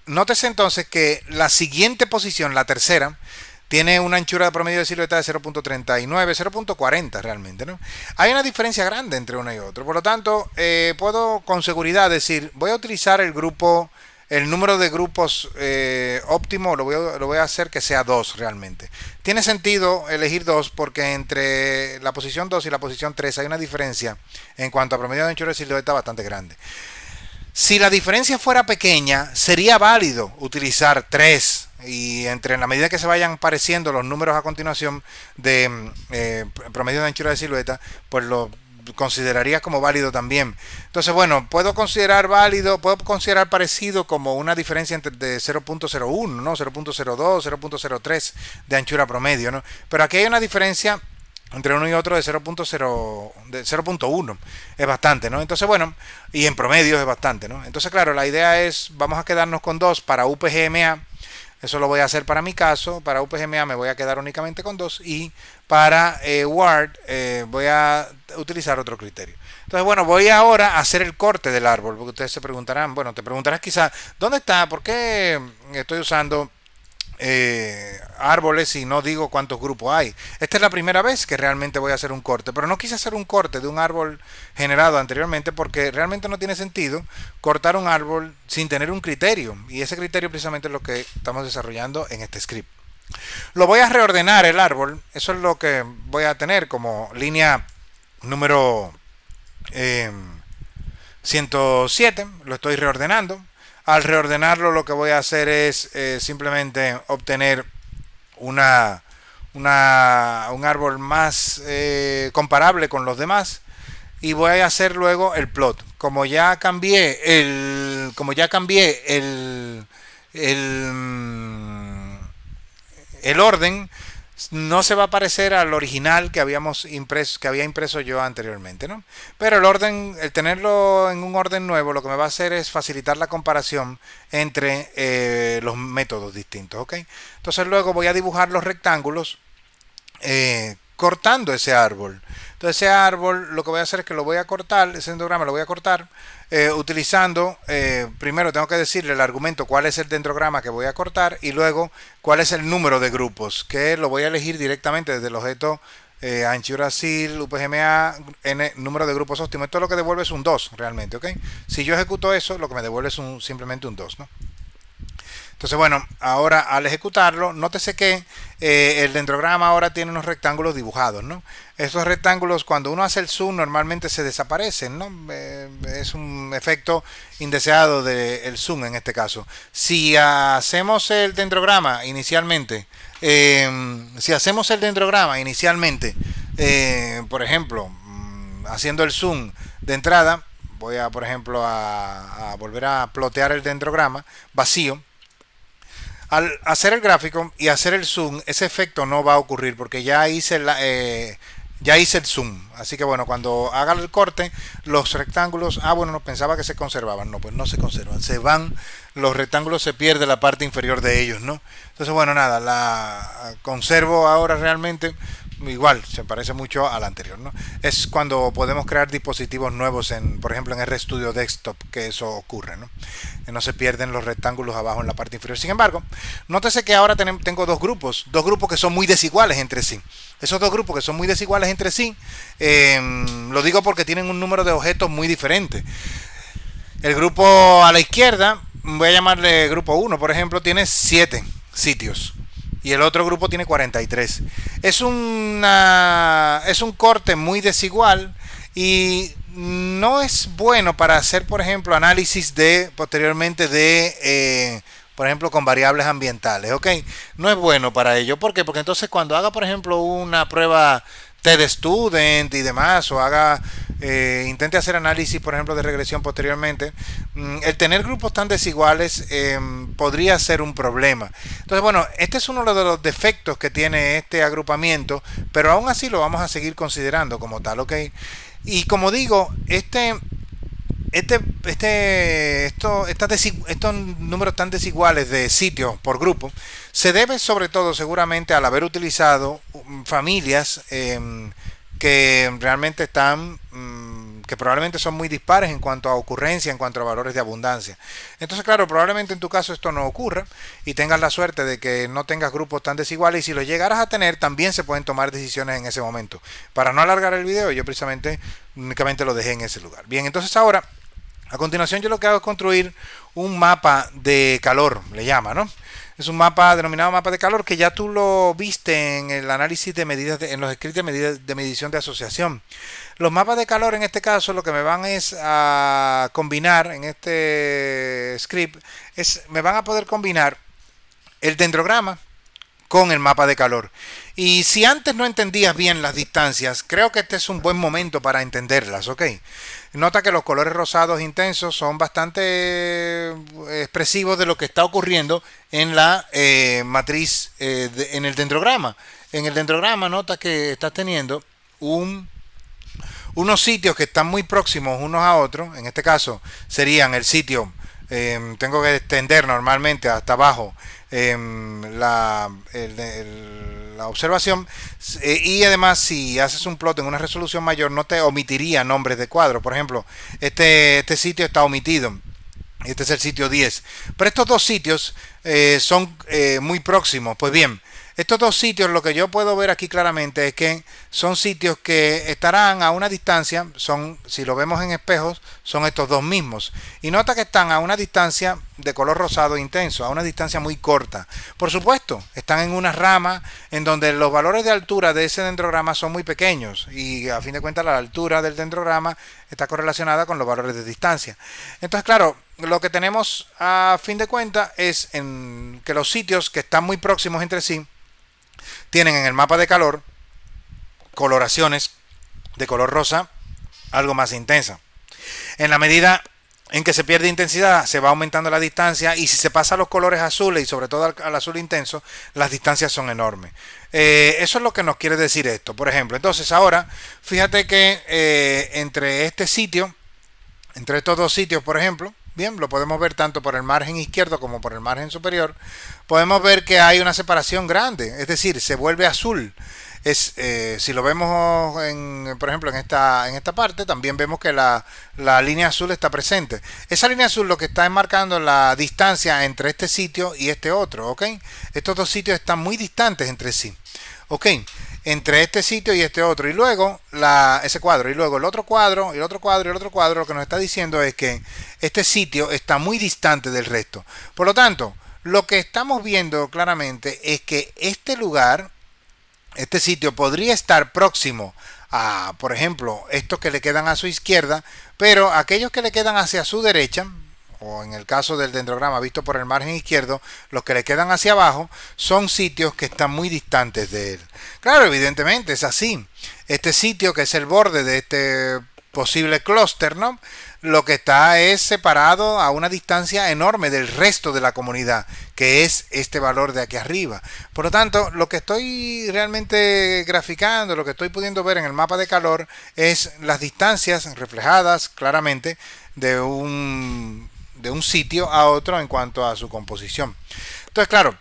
nótese entonces que la siguiente posición, la tercera, tiene una anchura de promedio de silueta de 0.39, 0.40 realmente, ¿no? Hay una diferencia grande entre uno y otro. Por lo tanto, puedo con seguridad decir, voy a utilizar el número de grupos óptimo, lo voy a hacer que sea 2 realmente. Tiene sentido elegir 2 porque entre la posición 2 y la posición 3 hay una diferencia en cuanto a promedio de anchura de silueta bastante grande. Si la diferencia fuera pequeña, sería válido utilizar 3 y en la medida que se vayan pareciendo los números a continuación de promedio de anchura de silueta, pues lo consideraría como válido también. Entonces, bueno, puedo considerar parecido como una diferencia de 0.01, ¿no? 0.02, 0.03 de anchura promedio, ¿no? Pero aquí hay una diferencia entre uno y otro de 0.1. Es bastante, ¿no? Entonces, bueno, y en promedio es bastante, ¿no? Entonces, claro, la idea es, vamos a quedarnos con 2 para UPGMA. Eso lo voy a hacer para mi caso. Para UPGMA me voy a quedar únicamente con 2 y para WARD voy a utilizar otro criterio. Entonces, bueno, voy ahora a hacer el corte del árbol, porque ustedes se preguntarán, bueno, te preguntarás quizá, ¿dónde está? ¿Por qué estoy usando árboles y no digo cuántos grupos hay? Esta es la primera vez que realmente voy a hacer un corte, pero no quise hacer un corte de un árbol generado anteriormente porque realmente no tiene sentido cortar un árbol sin tener un criterio, y ese criterio precisamente es lo que estamos desarrollando en este script. Lo voy a reordenar el árbol, eso es lo que voy a tener como línea número 107, lo estoy reordenando. Al reordenarlo lo que voy a hacer es simplemente obtener un árbol más comparable con los demás, y voy a hacer luego el plot. Como ya cambié el orden, no se va a parecer al original que había impreso yo anteriormente, ¿no? Pero el tenerlo en un orden nuevo, lo que me va a hacer es facilitar la comparación entre los métodos distintos, ¿ok? Entonces luego voy a dibujar los rectángulos cortando ese árbol. Entonces ese árbol lo que voy a hacer es que lo voy a cortar, ese dendrograma lo voy a cortar utilizando, primero tengo que decirle el argumento cuál es el dendrograma que voy a cortar, y luego cuál es el número de grupos, que lo voy a elegir directamente desde el objeto anchura sil, UPGMA, n, número de grupos óptimo. Esto lo que devuelve es un 2 realmente, ¿ok? Si yo ejecuto eso, lo que me devuelve es simplemente un 2, ¿no? Entonces, bueno, ahora al ejecutarlo, nótese que el dendrograma ahora tiene unos rectángulos dibujados, ¿no? Estos rectángulos, cuando uno hace el zoom, normalmente se desaparecen, ¿no? Es un efecto indeseado del zoom en este caso. Si hacemos el dendrograma inicialmente, por ejemplo, haciendo el zoom de entrada, voy a, por ejemplo, a volver a plotear el dendrograma vacío. Al hacer el gráfico y hacer el zoom, ese efecto no va a ocurrir porque ya hice Ya hice el zoom, así que bueno, cuando haga el corte, los rectángulos, bueno, no pensaba que se conservaban, no, pues no se conservan, se van, los rectángulos se pierde la parte inferior de ellos, ¿no? Entonces, bueno, nada, la conservo ahora realmente igual, se parece mucho al anterior, ¿no? Es cuando podemos crear dispositivos nuevos en, por ejemplo, en RStudio Desktop, que eso ocurre, ¿no? Que no se pierden los rectángulos abajo en la parte inferior. Sin embargo, nótese que ahora tengo dos grupos que son muy desiguales entre sí. Esos dos grupos que son muy desiguales entre sí, lo digo porque tienen un número de objetos muy diferente. El grupo a la izquierda, voy a llamarle grupo 1, por ejemplo, tiene 7 sitios. Y el otro grupo tiene 43. Es un corte muy desigual y no es bueno para hacer, por ejemplo, análisis posteriormente por ejemplo, con variables ambientales, ¿ok? No es bueno para ello. ¿Por qué? Porque entonces cuando haga, por ejemplo, una prueba TestStudent y demás, o intente hacer análisis, por ejemplo, de regresión posteriormente, el tener grupos tan desiguales podría ser un problema. Entonces, bueno, este es uno de los defectos que tiene este agrupamiento, pero aún así lo vamos a seguir considerando como tal, ¿ok? Y como digo, estos números tan desiguales de sitios por grupo se debe sobre todo seguramente al haber utilizado familias que realmente que probablemente son muy dispares en cuanto a ocurrencia, en cuanto a valores de abundancia. Entonces, claro, probablemente en tu caso esto no ocurra y tengas la suerte de que no tengas grupos tan desiguales, y si los llegaras a tener, también se pueden tomar decisiones en ese momento. Para no alargar el video, yo precisamente únicamente lo dejé en ese lugar. Bien, entonces ahora, a continuación, yo lo que hago es construir un mapa de calor, le llama, ¿no? Es un mapa denominado mapa de calor que ya tú lo viste en el análisis de medidas, en los scripts de medición de asociación. Los mapas de calor en este caso lo que me van es a combinar en este script, me van a poder combinar el dendrograma con el mapa de calor. Y si antes no entendías bien las distancias, creo que este es un buen momento para entenderlas, ¿ok? Nota que los colores rosados intensos son bastante expresivos de lo que está ocurriendo en la matriz, en el dendrograma. En el dendrograma nota que estás teniendo unos sitios que están muy próximos unos a otros. En este caso serían el sitio, tengo que extender normalmente hasta abajo la observación, y además si haces un plot en una resolución mayor no te omitiría nombres de cuadros. Por ejemplo, este sitio está omitido, este es el sitio 10, pero estos dos sitios son muy próximos. Pues bien, estos dos sitios, lo que yo puedo ver aquí claramente es que son sitios que estarán a una distancia, si lo vemos en espejos, son estos dos mismos. Y nota que están a una distancia de color rosado intenso, a una distancia muy corta. Por supuesto, están en una rama en donde los valores de altura de ese dendrograma son muy pequeños, y a fin de cuentas la altura del dendrograma está correlacionada con los valores de distancia. Entonces, claro, lo que tenemos a fin de cuentas es que los sitios que están muy próximos entre sí tienen en el mapa de calor coloraciones de color rosa algo más intensa. En la medida en que se pierde intensidad, se va aumentando la distancia, y si se pasa a los colores azules y sobre todo al azul intenso, las distancias son enormes. Eso es lo que nos quiere decir esto. Por ejemplo, entonces ahora, fíjate que entre estos dos sitios, por ejemplo, bien, lo podemos ver tanto por el margen izquierdo como por el margen superior, podemos ver que hay una separación grande, es decir, se vuelve azul. Si lo vemos por ejemplo en esta parte, también vemos que la línea azul está presente. Esa línea azul lo que está enmarcando la distancia entre este sitio y este otro, ¿ok? Estos dos sitios están muy distantes entre sí, ¿ok? Entre este sitio y este otro, y luego ese cuadro, y luego el otro cuadro, y el otro cuadro, y el otro cuadro, lo que nos está diciendo es que este sitio está muy distante del resto. Por lo tanto, lo que estamos viendo claramente es que este sitio podría estar próximo a, por ejemplo, estos que le quedan a su izquierda, pero aquellos que le quedan hacia su derecha, o en el caso del dendrograma visto por el margen izquierdo, los que le quedan hacia abajo son sitios que están muy distantes de él. Claro, evidentemente es así. Este sitio, que es el borde de este posible clúster, ¿no? lo que está es separado a una distancia enorme del resto de la comunidad, que es este valor de aquí arriba. Por lo tanto, lo que estoy realmente graficando, lo que estoy pudiendo ver en el mapa de calor, es las distancias reflejadas claramente de un sitio a otro en cuanto a su composición. Entonces, claro,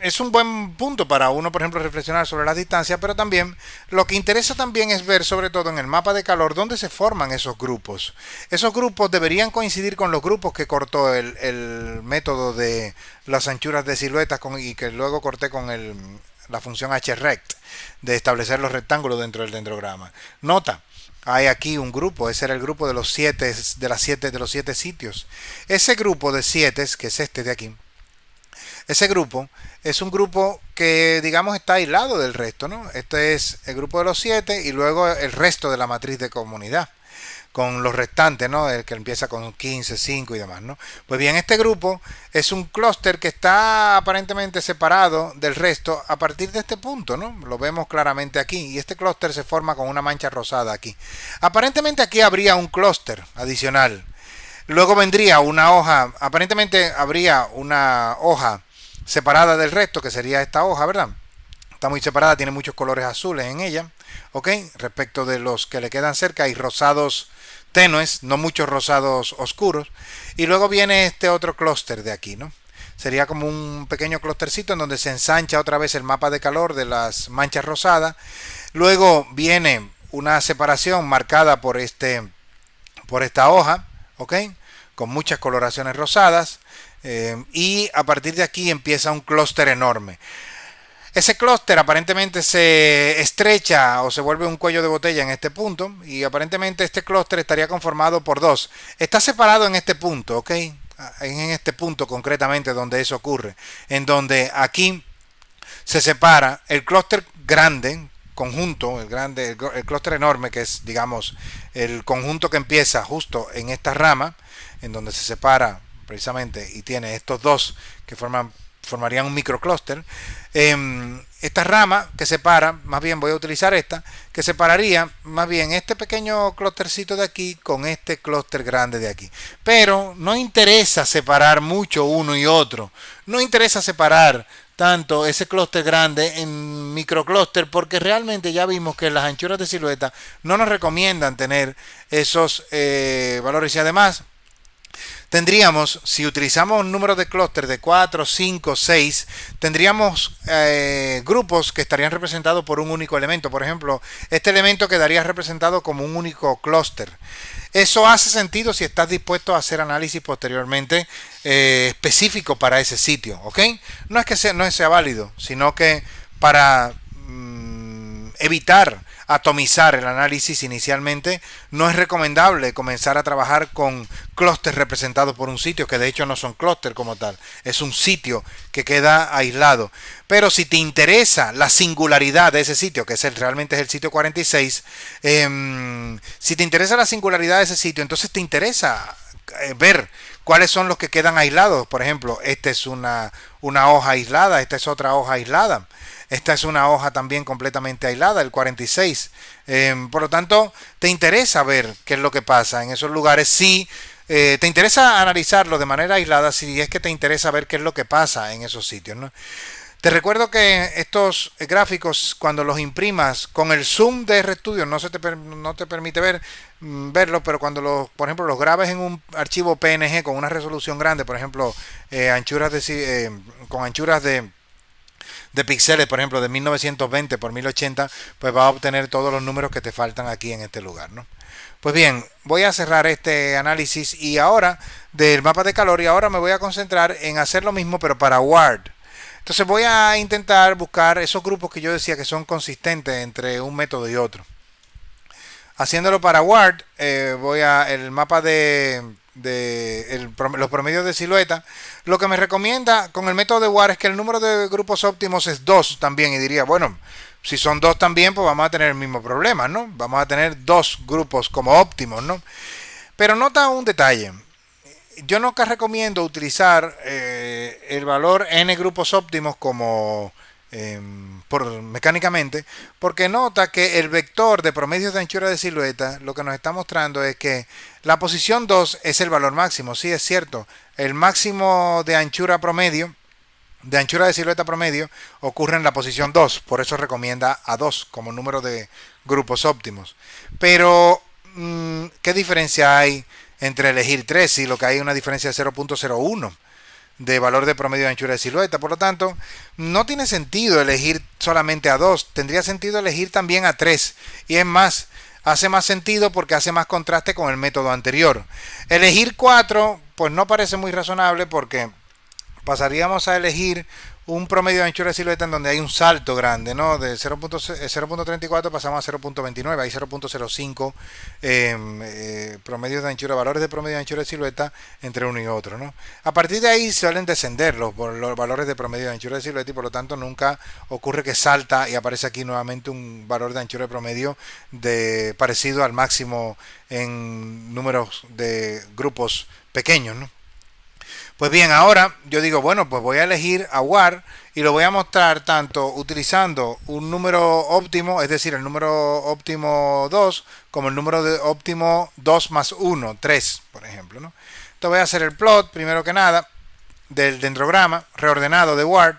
es un buen punto para uno, por ejemplo, reflexionar sobre las distancias, pero también lo que interesa también es ver, sobre todo en el mapa de calor, dónde se forman esos grupos. Esos grupos deberían coincidir con los grupos que cortó el método de las anchuras de siluetas y que luego corté con la función hrect de establecer los rectángulos dentro del dendrograma. Nota, hay aquí un grupo, ese era el grupo de los de los siete sitios. Ese grupo de 7, que es este de aquí, ese grupo es un grupo que, digamos, está aislado del resto, ¿no? Este es el grupo de los 7 y luego el resto de la matriz de comunidad, con los restantes, ¿no? El que empieza con 15, 5 y demás, ¿no? Pues bien, este grupo es un clúster que está aparentemente separado del resto a partir de este punto, ¿no? Lo vemos claramente aquí, y este clúster se forma con una mancha rosada aquí. Aparentemente aquí habría un clúster adicional. Luego vendría una hoja, aparentemente habría una hoja separada del resto, que sería esta hoja, ¿verdad? Está muy separada, tiene muchos colores azules en ella, ¿ok? Respecto de los que le quedan cerca, hay rosados tenues, no muchos rosados oscuros. Y luego viene este otro clúster de aquí, ¿no? Sería como un pequeño clústercito en donde se ensancha otra vez el mapa de calor de las manchas rosadas. Luego viene una separación marcada por esta hoja, ¿ok? Con muchas coloraciones rosadas. Y a partir de aquí empieza un clúster enorme. Ese clúster aparentemente se estrecha o se vuelve un cuello de botella en este punto, y aparentemente este clúster estaría conformado por dos. Está separado en este punto, ¿ok? En este punto concretamente donde eso ocurre, en donde aquí se separa el clúster grande, conjunto, el clúster enorme, que es, digamos, el conjunto que empieza justo en esta rama, en donde se separa precisamente y tiene estos dos que formarían un microclúster. Esta rama que separa, más bien voy a utilizar esta, que separaría más bien este pequeño clústercito de aquí con este clúster grande de aquí. Pero no interesa separar mucho uno y otro. No interesa separar tanto ese clúster grande en microclúster, porque realmente ya vimos que las anchuras de silueta no nos recomiendan tener esos valores, y además tendríamos, si utilizamos un número de clúster de 4, 5, 6, tendríamos grupos que estarían representados por un único elemento. Por ejemplo, este elemento quedaría representado como un único clúster. Eso hace sentido si estás dispuesto a hacer análisis posteriormente específico para ese sitio, ¿ok? No es que no sea válido, sino que para evitar atomizar el análisis inicialmente, no es recomendable comenzar a trabajar con clústeres representados por un sitio, que de hecho no son clústeres como tal, es un sitio que queda aislado. Pero si te interesa la singularidad de ese sitio, que realmente es el sitio 46, si te interesa la singularidad de ese sitio, entonces te interesa ver cuáles son los que quedan aislados. Por ejemplo, esta es una hoja aislada, esta es otra hoja aislada. Esta es una hoja también completamente aislada, el 46. Por lo tanto, te interesa ver qué es lo que pasa en esos lugares. Si te interesa analizarlo de manera aislada, si es que te interesa ver qué es lo que pasa en esos sitios, ¿no? Te recuerdo que estos gráficos, cuando los imprimas con el zoom de RStudio, no te permite verlo, pero cuando por ejemplo, los grabes en un archivo PNG con una resolución grande, por ejemplo, con anchuras de píxeles, por ejemplo, de 1920 por 1080, pues va a obtener todos los números que te faltan aquí en este lugar, ¿no? Pues bien, voy a cerrar este análisis y ahora del mapa de calor, y ahora me voy a concentrar en hacer lo mismo pero para WARD. Entonces voy a intentar buscar esos grupos que yo decía que son consistentes entre un método y otro. Haciéndolo para WARD, voy a el mapa los promedios de silueta. Lo que me recomienda con el método de WARD es que el número de grupos óptimos es 2 también, y diría, bueno, si son 2 también, pues vamos a tener el mismo problema, ¿no? Vamos a tener 2 grupos como óptimos, ¿no? Pero nota un detalle. Yo nunca recomiendo utilizar el valor n grupos óptimos como mecánicamente, porque nota que el vector de promedios de anchura de silueta lo que nos está mostrando es que la posición 2 es el valor máximo. Sí, es cierto, el máximo de anchura promedio, de anchura de silueta promedio, ocurre en la posición 2, por eso recomienda a 2 como número de grupos óptimos. Pero, ¿qué diferencia hay entre elegir 3 si lo que hay es una diferencia de 0.01 de valor de promedio de anchura de silueta? Por lo tanto, no tiene sentido elegir solamente a 2, tendría sentido elegir también a 3. Y es más, hace más sentido porque hace más contraste con el método anterior. Elegir 4, pues no parece muy razonable porque pasaríamos a elegir un promedio de anchura de silueta en donde hay un salto grande, ¿no? De 0.34 pasamos a 0.29, hay 0.05 promedios de anchura, valores de promedio de anchura de silueta entre uno y otro, ¿no? A partir de ahí suelen descender los valores de promedio de anchura de silueta y por lo tanto nunca ocurre que salta y aparece aquí nuevamente un valor de anchura de promedio parecido al máximo en números de grupos pequeños, ¿no? Pues bien, ahora yo digo, bueno, pues voy a elegir a WAR y lo voy a mostrar tanto utilizando un número óptimo, es decir, el número óptimo 2, como el número óptimo 2 más 1, 3, por ejemplo, ¿no? Entonces voy a hacer el plot, primero que nada, del dendrograma reordenado de WAR.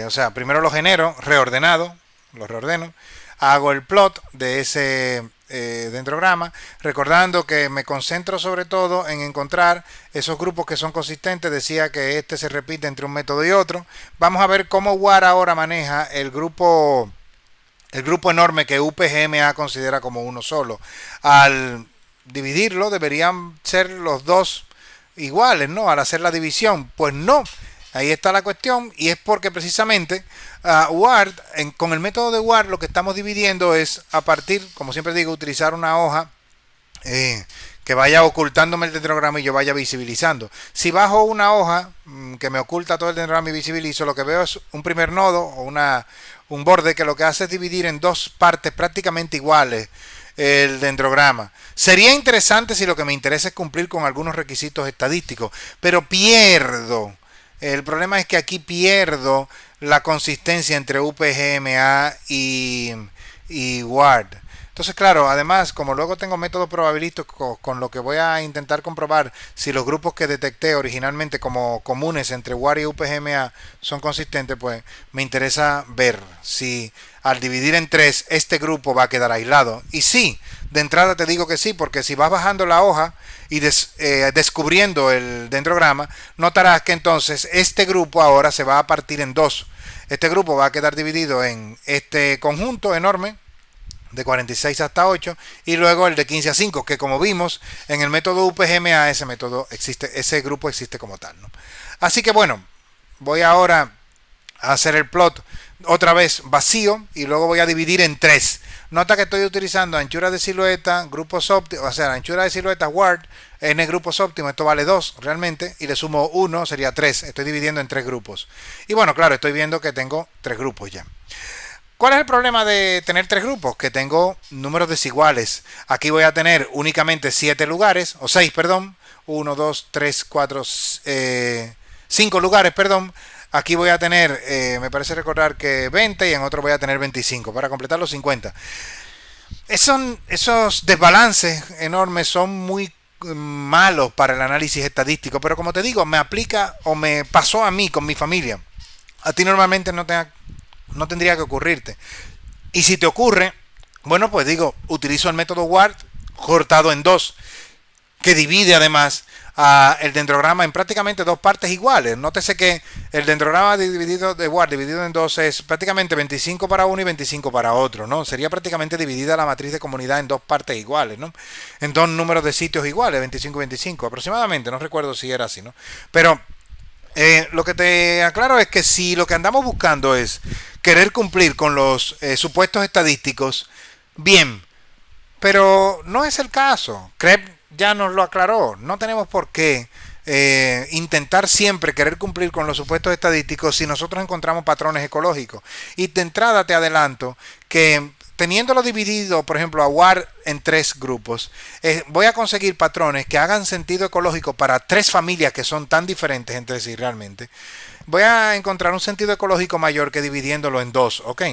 O sea, primero lo genero, lo reordeno, hago el plot de ese dendrograma, recordando que me concentro sobre todo en encontrar esos grupos que son consistentes. Decía que este se repite entre un método y otro. Vamos a ver cómo WAR ahora maneja el grupo enorme que UPGMA considera como uno solo. Al dividirlo deberían ser los dos iguales, ¿no? Al hacer la división, pues no. Ahí está la cuestión, y es porque precisamente WAR, con el método de WAR lo que estamos dividiendo es a partir, como siempre digo, utilizar una hoja que vaya ocultándome el dendrograma y yo vaya visibilizando. Si bajo una hoja que me oculta todo el dendrograma y visibilizo, lo que veo es un primer nodo o un borde que lo que hace es dividir en dos partes prácticamente iguales el dendrograma. Sería interesante si lo que me interesa es cumplir con algunos requisitos estadísticos, pero pierdo. El problema es que aquí pierdo la consistencia entre UPGMA y WAR. Entonces, claro, además, como luego tengo métodos probabilísticos con lo que voy a intentar comprobar si los grupos que detecté originalmente como comunes entre WAR y UPGMA son consistentes, pues me interesa ver si al dividir en 3 este grupo va a quedar aislado. Y sí, de entrada te digo que sí, porque si vas bajando la hoja y descubriendo el dendrograma, notarás que entonces este grupo ahora se va a partir en dos. Este grupo va a quedar dividido en este conjunto enorme de 46 hasta 8 y luego el de 15 a 5, que como vimos en el método UPGMA ese grupo existe como tal, ¿no? Así que bueno, voy ahora a hacer el plot otra vez vacío y luego voy a dividir en 3. Nota que estoy utilizando anchura de silueta, grupos óptimos, o sea, anchura de silueta WAR, n grupos óptimos, esto vale 2 realmente, y le sumo 1, sería 3. Estoy dividiendo en 3 grupos. Y bueno, claro, estoy viendo que tengo 3 grupos ya. ¿Cuál es el problema de tener 3 grupos? Que tengo números desiguales. Aquí voy a tener únicamente 7 lugares, o 6, perdón. 1, 2, 3, 4, 5 lugares, perdón. Aquí voy a tener, me parece recordar que 20 y en otro voy a tener 25 para completar los 50. Esos desbalances enormes son muy malos para el análisis estadístico, pero como te digo, me aplica o me pasó a mí con mi familia. A ti normalmente no tendría que ocurrirte. Y si te ocurre, bueno, pues digo, utilizo el método WAR cortado en 2, que divide además el dendrograma en prácticamente 2 partes iguales. Nótese que el dendrograma de WAR dividido en 2 es prácticamente 25 para uno y 25 para otro, ¿no? Sería prácticamente dividida la matriz de comunidad en 2 partes iguales, ¿no? En 2 números de sitios iguales, 25 y 25 aproximadamente, no recuerdo si era así, ¿no? Pero lo que te aclaro es que si lo que andamos buscando es querer cumplir con los supuestos estadísticos, bien, pero no es el caso. Krebs ya nos lo aclaró. No tenemos por qué intentar siempre querer cumplir con los supuestos estadísticos si nosotros encontramos patrones ecológicos. Y de entrada te adelanto que teniéndolo dividido, por ejemplo, a WAR en 3 grupos, voy a conseguir patrones que hagan sentido ecológico para 3 familias que son tan diferentes entre sí realmente, voy a encontrar un sentido ecológico mayor que dividiéndolo en dos, ¿ok?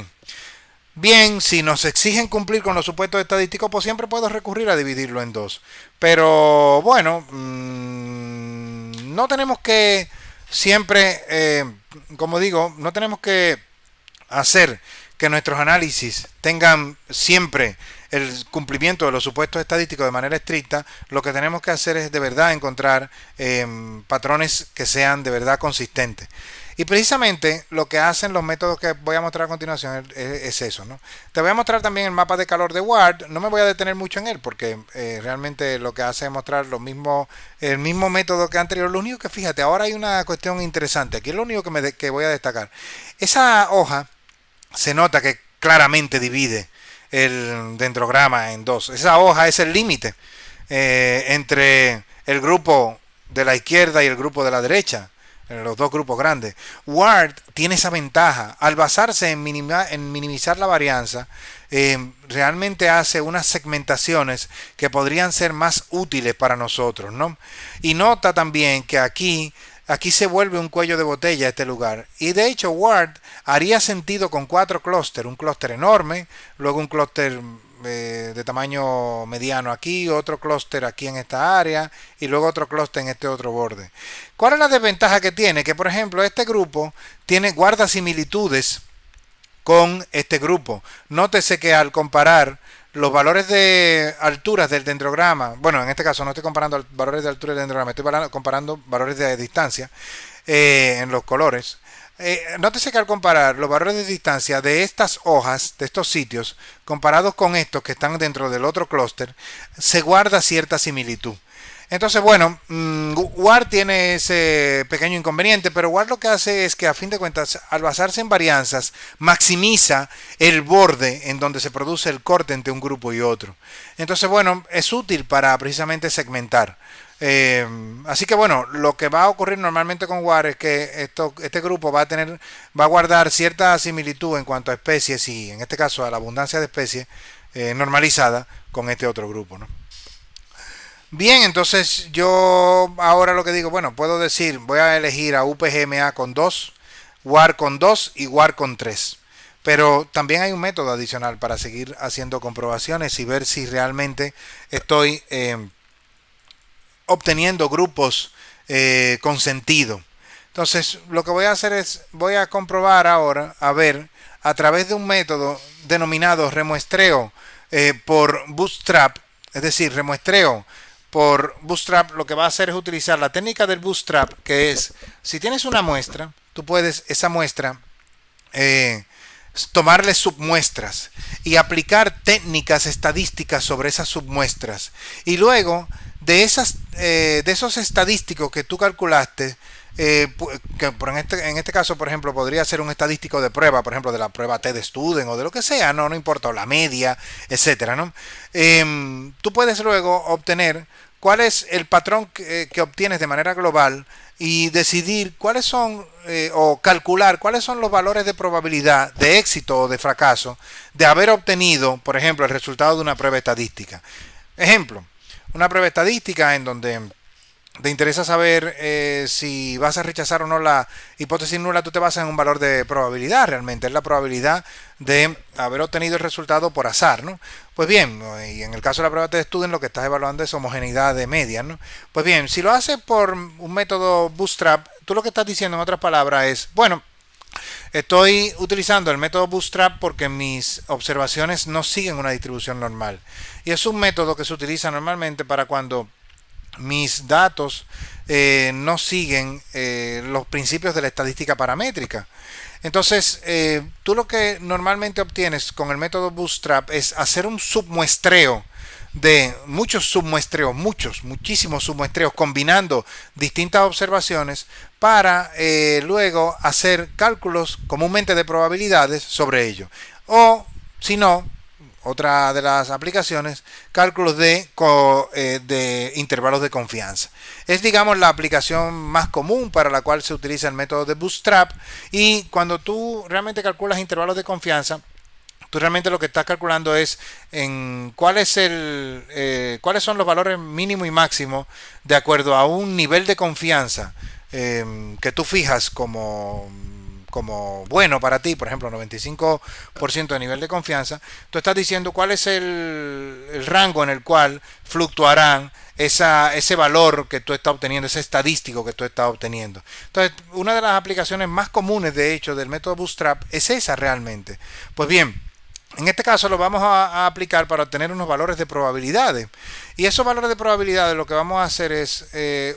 Bien, si nos exigen cumplir con los supuestos estadísticos, pues siempre puedo recurrir a dividirlo en dos. Pero bueno, no tenemos que siempre, como digo, no tenemos que hacer que nuestros análisis tengan siempre el cumplimiento de los supuestos estadísticos de manera estricta. Lo que tenemos que hacer es de verdad encontrar patrones que sean de verdad consistentes. Y precisamente lo que hacen los métodos que voy a mostrar a continuación es eso, ¿no? Te voy a mostrar también el mapa de calor de Ward. No me voy a detener mucho en él porque realmente lo que hace es mostrar el mismo método que anterior. Lo único que fíjate, ahora hay una cuestión interesante. Aquí es lo único que voy a destacar. Esa hoja se nota que claramente divide el dendrograma en dos. Esa hoja es el límite entre el grupo de la izquierda y el grupo de la derecha, los dos grupos grandes. Ward tiene esa ventaja. Al basarse en minimizar la varianza, realmente hace unas segmentaciones que podrían ser más útiles para nosotros, ¿no? Y nota también que aquí se vuelve un cuello de botella este lugar. Y de hecho Ward haría sentido con 4 clústeres. Un clúster enorme, luego un clúster de tamaño mediano aquí, otro clúster aquí en esta área y luego otro clúster en este otro borde. ¿Cuál es la desventaja que tiene? Que por ejemplo este grupo guarda similitudes con este grupo. Nótese que al comparar los valores de alturas del dendrograma, bueno, en este caso no estoy comparando valores de altura del dendrograma, estoy comparando valores de distancia en los colores. Nótese que al comparar los valores de distancia de estas hojas, de estos sitios, comparados con estos que están dentro del otro clúster, se guarda cierta similitud. Entonces, bueno, Ward tiene ese pequeño inconveniente, pero Ward lo que hace es que a fin de cuentas, al basarse en varianzas, maximiza el borde en donde se produce el corte entre un grupo y otro. Entonces, bueno, es útil para precisamente segmentar. Así que bueno, lo que va a ocurrir normalmente con Ward es que este grupo va a guardar cierta similitud en cuanto a especies y en este caso a la abundancia de especies normalizada con este otro grupo, ¿no? Bien, entonces yo ahora lo que digo, bueno, puedo decir, voy a elegir a UPGMA con 2, WAR con 2 y WAR con 3. Pero también hay un método adicional para seguir haciendo comprobaciones y ver si realmente estoy obteniendo grupos con sentido. Entonces, lo que voy a hacer es, voy a comprobar ahora, a ver, a través de un método denominado remuestreo por bootstrap, es decir, remuestreo por bootstrap, lo que va a hacer es utilizar la técnica del bootstrap, que es, si tienes una muestra, tú puedes esa muestra tomarle submuestras y aplicar técnicas estadísticas sobre esas submuestras. Y luego, de esos estadísticos que tú calculaste, que en este caso, por ejemplo, podría ser un estadístico de prueba, por ejemplo, de la prueba TED-Student o de lo que sea, no importa, o la media, etcétera, ¿no? Tú puedes luego obtener cuál es el patrón que obtienes de manera global y decidir cuáles son, o calcular cuáles son los valores de probabilidad de éxito o de fracaso de haber obtenido, por ejemplo, el resultado de una prueba estadística. Ejemplo, una prueba estadística en donde te interesa saber si vas a rechazar o no la hipótesis nula. Tú te basas en un valor de probabilidad, realmente es la probabilidad de haber obtenido el resultado por azar, ¿no? Pues bien, y en el caso de la prueba TED-Student lo que estás evaluando es homogeneidad de medias, ¿no? Pues bien, si lo haces por un método bootstrap, tú lo que estás diciendo en otras palabras es, bueno, estoy utilizando el método bootstrap porque mis observaciones no siguen una distribución normal. Y es un método que se utiliza normalmente para cuando mis datos no siguen los principios de la estadística paramétrica. Entonces, tú lo que normalmente obtienes con el método bootstrap es hacer un submuestreo de muchísimos submuestreos combinando distintas observaciones para luego hacer cálculos comúnmente de probabilidades sobre ello. O, si no, otra de las aplicaciones, cálculos de intervalos de confianza. Es, digamos, la aplicación más común para la cual se utiliza el método de bootstrap. Y cuando tú realmente calculas intervalos de confianza, tú realmente lo que estás calculando es en cuáles son los valores mínimo y máximo de acuerdo a un nivel de confianza que tú fijas como bueno para ti, por ejemplo, 95% de nivel de confianza, tú estás diciendo cuál es el rango en el cual fluctuarán ese valor que tú estás obteniendo, ese estadístico que tú estás obteniendo. Entonces, una de las aplicaciones más comunes, de hecho, del método Bootstrap es esa realmente. Pues bien, en este caso lo vamos a aplicar para obtener unos valores de probabilidades. Y esos valores de probabilidades lo que vamos a hacer es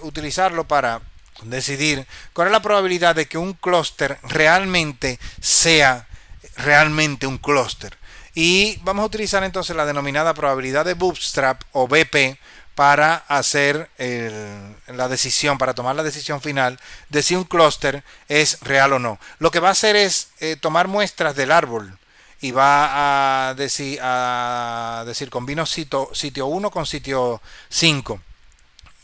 utilizarlo para decidir cuál es la probabilidad de que un clúster realmente sea realmente un clúster. Y vamos a utilizar entonces la denominada probabilidad de Bootstrap o BP para hacer la decisión, para tomar la decisión final de si un clúster es real o no. Lo que va a hacer es tomar muestras del árbol y va a decir combino sitio 1 con sitio 5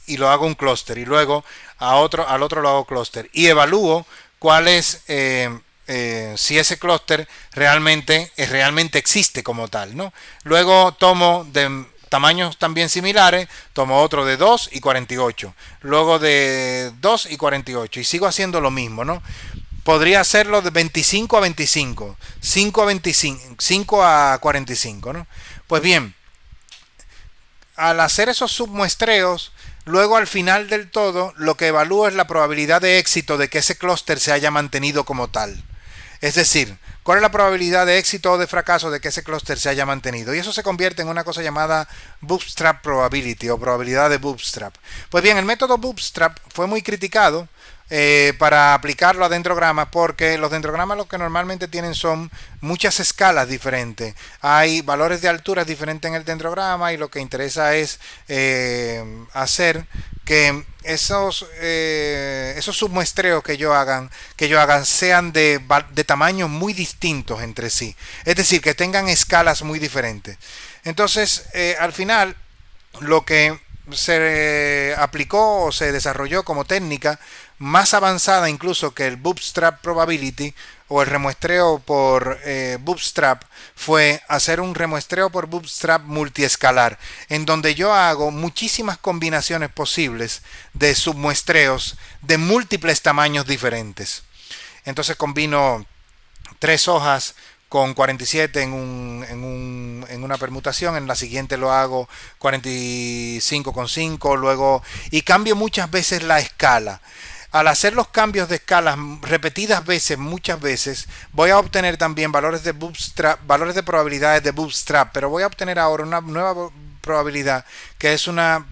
y lo hago un clúster y luego al otro lo hago clúster y evalúo cuál es si ese clúster realmente existe como tal, ¿no? Luego tomo de tamaños también similares, tomo otro de 2 y 48, luego de 2 y 48 y sigo haciendo lo mismo, ¿no? Podría hacerlo de 25 a 25, 5 a 25, 5 a 45, ¿no? Pues bien, al hacer esos submuestreos, luego al final del todo, lo que evalúo es la probabilidad de éxito de que ese clúster se haya mantenido como tal. Es decir, ¿cuál es la probabilidad de éxito o de fracaso de que ese clúster se haya mantenido? Y eso se convierte en una cosa llamada Bootstrap Probability o probabilidad de Bootstrap. Pues bien, el método Bootstrap fue muy criticado para aplicarlo a dendrogramas, porque los dendrogramas lo que normalmente tienen son muchas escalas diferentes. Hay valores de alturas diferentes en el dendrograma y lo que interesa es hacer que esos submuestreos que yo hagan sean de tamaños muy distintos entre sí. Es decir, que tengan escalas muy diferentes. Entonces, al final, lo que se aplicó o se desarrolló como técnica más avanzada incluso que el Bootstrap Probability o el remuestreo por Bootstrap fue hacer un remuestreo por Bootstrap multiescalar, en donde yo hago muchísimas combinaciones posibles de submuestreos de múltiples tamaños diferentes. Entonces combino 3 hojas con 47 en una permutación, en la siguiente lo hago 45 con 5, luego, y cambio muchas veces la escala. Al hacer los cambios de escalas repetidas veces, muchas veces, voy a obtener también valores de Bootstrap, valores de probabilidades de Bootstrap, pero voy a obtener ahora una nueva probabilidad que es unos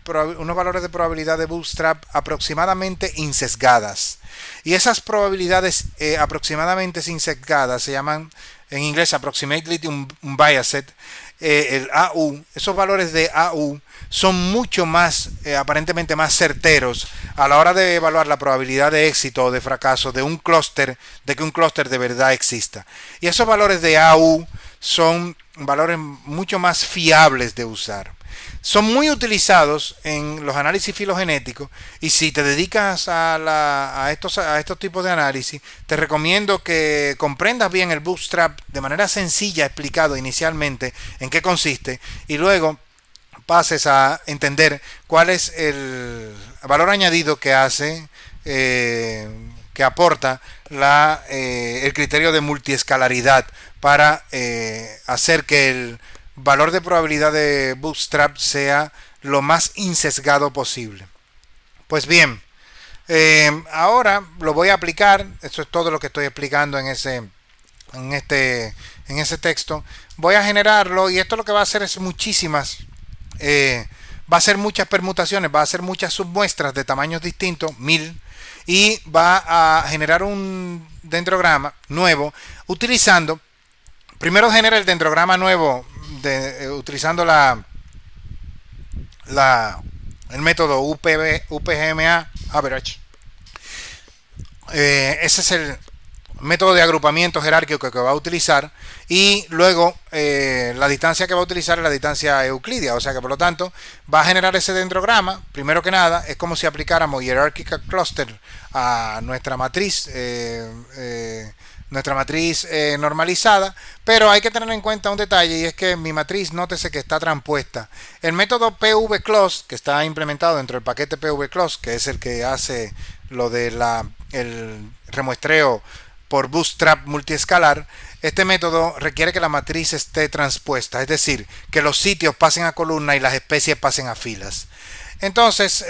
valores de probabilidad de Bootstrap aproximadamente insesgadas. Y esas probabilidades aproximadamente insesgadas se llaman en inglés approximately unbiased, el AU. Esos valores de AU son mucho más, aparentemente más certeros a la hora de evaluar la probabilidad de éxito o de fracaso de un clúster, de que un clúster de verdad exista. Y esos valores de AU son valores mucho más fiables de usar. Son muy utilizados en los análisis filogenéticos y si te dedicas a estos tipos de análisis, te recomiendo que comprendas bien el Bootstrap de manera sencilla, explicado inicialmente en qué consiste y luego pases a entender cuál es el valor añadido que hace, que aporta el criterio de multiescalaridad para hacer que el valor de probabilidad de Bootstrap sea lo más insesgado posible. Pues bien, ahora lo voy a aplicar. Eso es todo lo que estoy explicando en ese texto. Voy a generarlo y esto lo que va a hacer es va a hacer muchas permutaciones, va a hacer muchas submuestras de tamaños distintos, 1000, y va a generar un dendrograma nuevo utilizando, primero genera el dendrograma nuevo utilizando el método UPGMA average. Ese es el método de agrupamiento jerárquico que va a utilizar y luego la distancia que va a utilizar es la distancia euclidia, o sea que por lo tanto va a generar ese dendrograma. Primero que nada es como si aplicáramos Hierarchical Cluster a nuestra matriz nuestra matriz normalizada, pero hay que tener en cuenta un detalle y es que mi matriz, nótese que está transpuesta. El método PVClose, que está implementado dentro del paquete PVClose, que es el que hace lo de el remuestreo por bootstrap multiescalar, este método requiere que la matriz esté transpuesta, es decir, que los sitios pasen a columna y las especies pasen a filas. Entonces,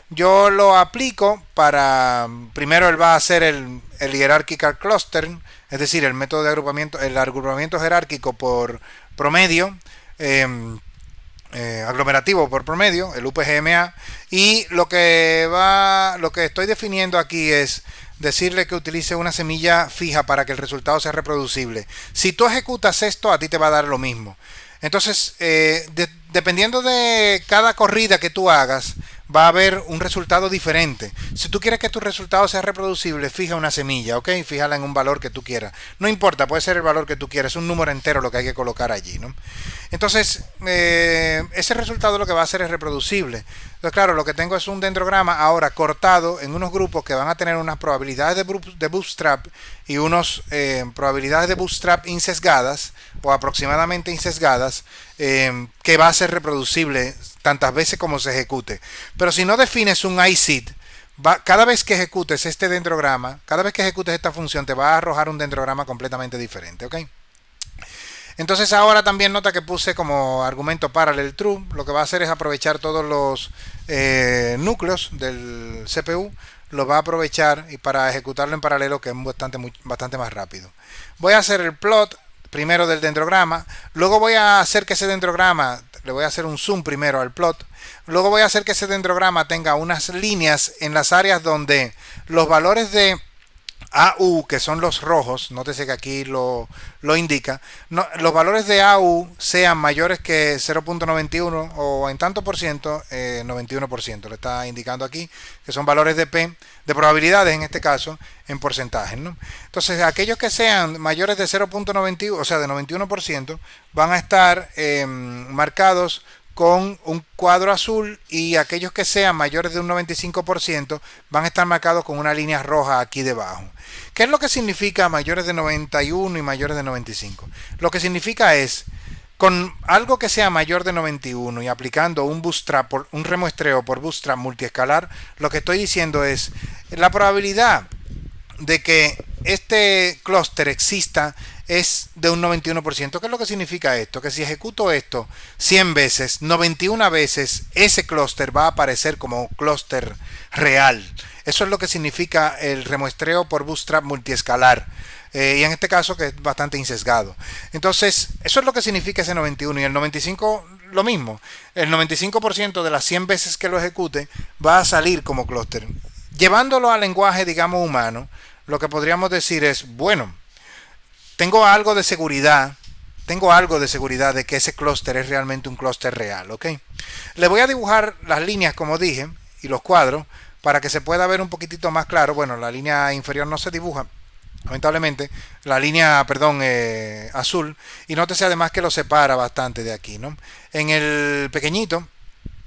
yo lo aplico para, primero él va a hacer el hierarchical clustering, es decir, el método de agrupamiento, el agrupamiento jerárquico por promedio, aglomerativo por promedio, el UPGMA, y lo que estoy definiendo aquí es decirle que utilice una semilla fija para que el resultado sea reproducible. Si tú ejecutas esto, a ti te va a dar lo mismo. Entonces, dependiendo de cada corrida que tú hagas, va a haber un resultado diferente. Si tú quieres que tu resultado sea reproducible, fija una semilla, ¿ok? Fíjala en un valor que tú quieras. No importa, puede ser el valor que tú quieras, es un número entero lo que hay que colocar allí, ¿no? Entonces, ese resultado lo que va a hacer es reproducible. Entonces, claro, lo que tengo es un dendrograma ahora cortado en unos grupos que van a tener unas probabilidades de bootstrap y unas probabilidades de bootstrap insesgadas o aproximadamente insesgadas, que va a ser reproducible tantas veces como se ejecute. Pero si no defines un iSeed, cada vez que ejecutes este dendrograma, cada vez que ejecutes esta función, te va a arrojar un dendrograma completamente diferente, ¿ok? Entonces ahora también nota que puse como argumento parallel true. Lo que va a hacer es aprovechar todos los núcleos del CPU. Lo va a aprovechar y para ejecutarlo en paralelo, que es bastante más rápido. Voy a hacer el plot primero del dendrograma. Luego voy a hacer que ese dendrograma, le voy a hacer un zoom primero al plot. Luego voy a hacer que ese dendrograma tenga unas líneas en las áreas donde los valores de AU, que son los rojos, nótese que aquí lo indica, no, los valores de AU sean mayores que 0.91 o en tanto por ciento, 91%, le está indicando aquí, que son valores de P, de probabilidades en este caso, en porcentajes, ¿no? Entonces, aquellos que sean mayores de 0.91, o sea, de 91%, van a estar marcados con un cuadro azul, y aquellos que sean mayores de un 95% van a estar marcados con una línea roja aquí debajo. ¿Qué es lo que significa mayores de 91 y mayores de 95? Lo que significa es, con algo que sea mayor de 91 y aplicando un bootstrap, un remuestreo por bootstrap multiescalar, lo que estoy diciendo es la probabilidad de que este clúster exista es de un 91%. ¿Qué es lo que significa esto? Que si ejecuto esto 100 veces, 91 veces ese clúster va a aparecer como clúster real. Eso es lo que significa el remuestreo por bootstrap multiescalar. Y en este caso que es bastante insesgado. Entonces, eso es lo que significa ese 91. Y el 95, lo mismo. El 95% de las 100 veces que lo ejecute va a salir como clúster. Llevándolo al lenguaje, digamos, humano, lo que podríamos decir es, bueno, tengo algo de seguridad de que ese clúster es realmente un clúster real, ¿ok? Le voy a dibujar las líneas, como dije, y los cuadros, para que se pueda ver un poquitito más claro. Bueno, la línea inferior no se dibuja, lamentablemente, la línea, perdón, azul, y nótese además que lo separa bastante de aquí, ¿no? En el pequeñito,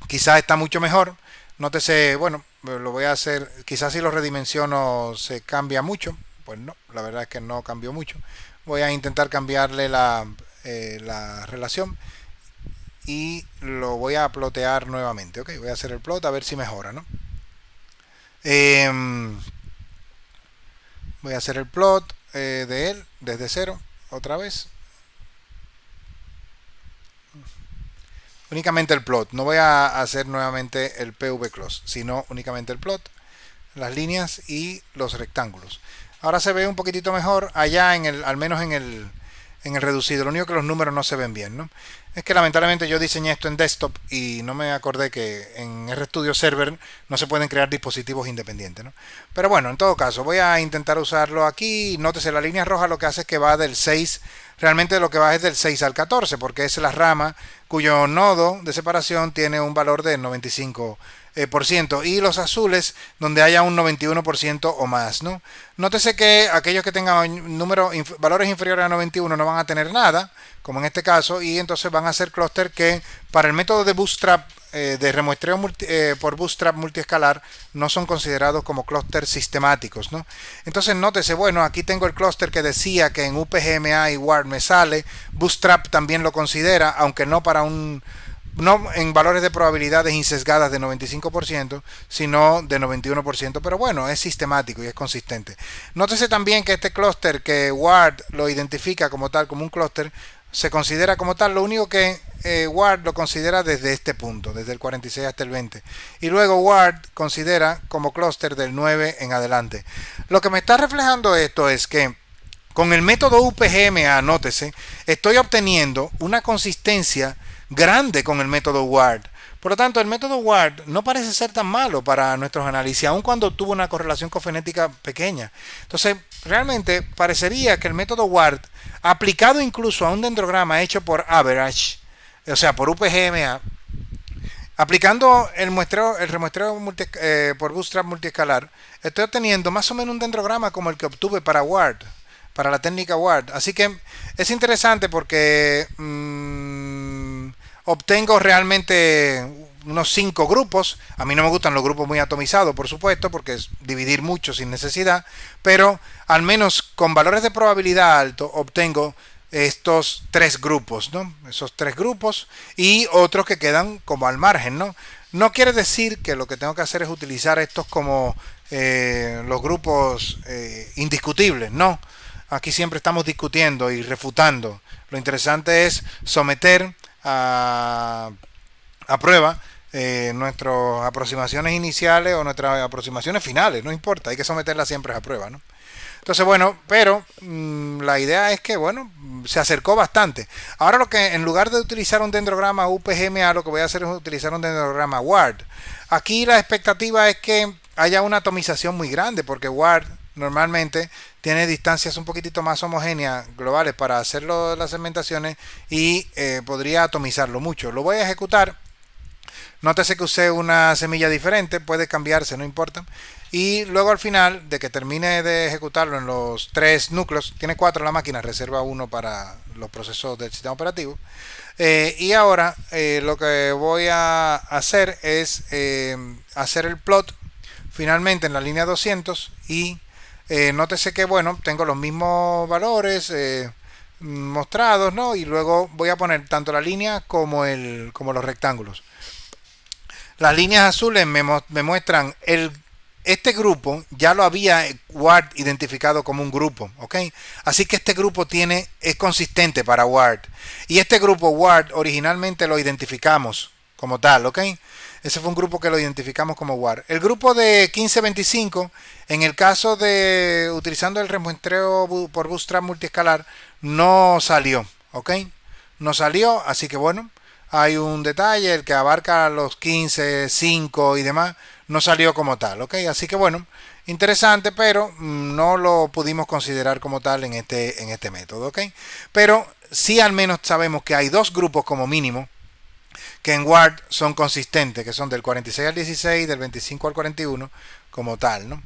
quizás está mucho mejor, nótese, bueno, lo voy a hacer, quizás si lo redimensiono se cambia mucho, pues no, la verdad es que no cambió mucho. Voy a intentar cambiarle la relación y lo voy a plotear nuevamente, ok, voy a hacer el plot a ver si mejora, ¿no? Voy a hacer el plot de él desde cero otra vez, únicamente el plot, no voy a hacer nuevamente el PVClose, sino únicamente el plot, las líneas y los rectángulos. Ahora se ve un poquitito mejor allá, al menos en el reducido. Lo único que los números no se ven bien, ¿no? Es que lamentablemente yo diseñé esto en desktop y no me acordé que en RStudio Server no se pueden crear dispositivos independientes, ¿no? Pero bueno, en todo caso, voy a intentar usarlo aquí. Nótese, la línea roja lo que hace es que va del 6, realmente lo que va es del 6 al 14, porque es la rama cuyo nodo de separación tiene un valor de 95 por ciento, y los azules donde haya un 91% o más, ¿no? Nótese que aquellos que tengan valores inferiores a 91 no van a tener nada, como en este caso, y entonces van a ser clúster que para el método de bootstrap, de remuestreo por bootstrap multiescalar, no son considerados como clústeres sistemáticos, ¿no? Entonces nótese, bueno, aquí tengo el clúster que decía que en UPGMA y WARD me sale, bootstrap también lo considera, aunque no para no en valores de probabilidades insesgadas de 95%, sino de 91%, pero bueno, es sistemático y es consistente. Nótese también que este clúster que WARD lo identifica como tal, como un clúster, se considera como tal, lo único que WARD lo considera desde este punto, desde el 46 hasta el 20. Y luego WARD considera como clúster del 9 en adelante. Lo que me está reflejando esto es que con el método UPGMA, nótese, estoy obteniendo una consistencia grande con el método WARD. Por lo tanto, el método WARD no parece ser tan malo para nuestros análisis, aun cuando tuvo una correlación cofonética pequeña. Entonces, realmente parecería que el método WARD, aplicado incluso a un dendrograma hecho por Average, o sea, por UPGMA, aplicando el remuestreo por bootstrap multiescalar, estoy obteniendo más o menos un dendrograma como el que obtuve para WARD, para la técnica WARD. Así que es interesante porque obtengo realmente unos 5 grupos. A mí no me gustan los grupos muy atomizados, por supuesto, porque es dividir mucho sin necesidad, pero al menos con valores de probabilidad alto obtengo estos 3 grupos, ¿no? Esos 3 grupos y otros que quedan como al margen, ¿no? No quiere decir que lo que tengo que hacer es utilizar estos como los grupos indiscutibles, no. Aquí siempre estamos discutiendo y refutando. Lo interesante es someter a prueba nuestras aproximaciones iniciales o nuestras aproximaciones finales, no importa, hay que someterlas siempre a prueba, ¿no? Entonces, bueno, pero la idea es que, bueno, se acercó bastante. Ahora lo que, en lugar de utilizar un dendrograma UPGMA, lo que voy a hacer es utilizar un dendrograma WARD. Aquí la expectativa es que haya una atomización muy grande, porque WARD normalmente tiene distancias un poquitito más homogéneas globales para hacerlo las segmentaciones y podría atomizarlo mucho. Lo voy a ejecutar. Nótese que usé una semilla diferente, puede cambiarse, no importa. Y luego al final de que termine de ejecutarlo en los 3 núcleos, tiene 4 la máquina, reserva 1 para los procesos del sistema operativo. Y ahora lo que voy a hacer es hacer el plot finalmente en la línea 200 y nótese que, bueno, tengo los mismos valores mostrados, ¿no? Y luego voy a poner tanto la línea como los rectángulos. Las líneas azules me muestran este grupo, ya lo había WARD identificado como un grupo, ¿ok? Así que este grupo es consistente para WARD. Y este grupo WARD originalmente lo identificamos como tal, ¿ok? Ese fue un grupo que lo identificamos como WARD. El grupo de 1525, en el caso de utilizando el remuestreo por bootstrap multiescalar, no salió, ¿ok? No salió, así que bueno, hay un detalle, el que abarca los 15, 5 y demás, no salió como tal, ¿ok? Así que bueno, interesante, pero no lo pudimos considerar como tal en este método, ¿ok? Pero sí al menos sabemos que hay 2 grupos como mínimo que en WARD son consistentes, que son del 46 al 16, del 25 al 41, como tal, ¿no?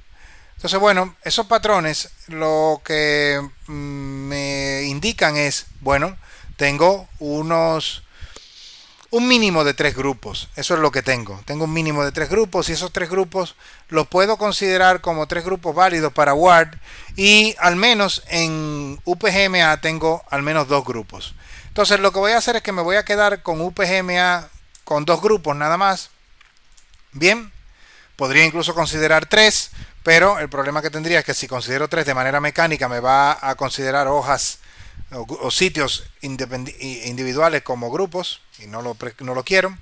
Entonces, bueno, esos patrones lo que me indican es, bueno, tengo un mínimo de 3 grupos, eso es lo que tengo. Tengo un mínimo de 3 grupos y esos 3 grupos los puedo considerar como 3 grupos válidos para WARD y al menos en UPGMA tengo al menos 2 grupos. Entonces lo que voy a hacer es que me voy a quedar con UPGMA con 2 grupos nada más. Bien, podría incluso considerar 3, pero el problema que tendría es que si considero 3 de manera mecánica me va a considerar hojas o sitios individuales como grupos y no lo quiero.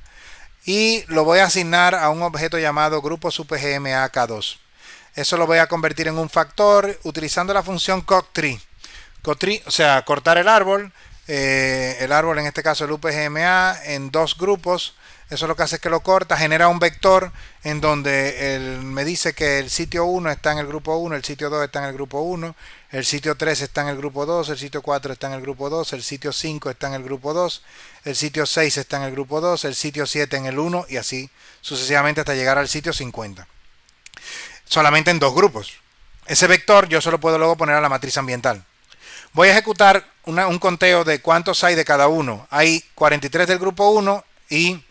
Y lo voy a asignar a un objeto llamado grupos UPGMA K2. Eso lo voy a convertir en un factor utilizando la función coctree. O sea, cortar el árbol, el árbol, en este caso el UPGMA, en dos grupos. Eso lo que hace es que lo corta, genera un vector en donde me dice que el sitio 1 está en el grupo 1, el sitio 2 está en el grupo 1, el sitio 3 está en el grupo 2, el sitio 4 está en el grupo 2, el sitio 5 está en el grupo 2, el sitio 6 está en el grupo 2, el sitio 7 en el 1 y así sucesivamente hasta llegar al sitio 50. Solamente en dos grupos. Ese vector yo solo puedo luego poner a la matriz ambiental. Voy a ejecutar un conteo de cuántos hay de cada uno. Hay 43 del grupo 1 y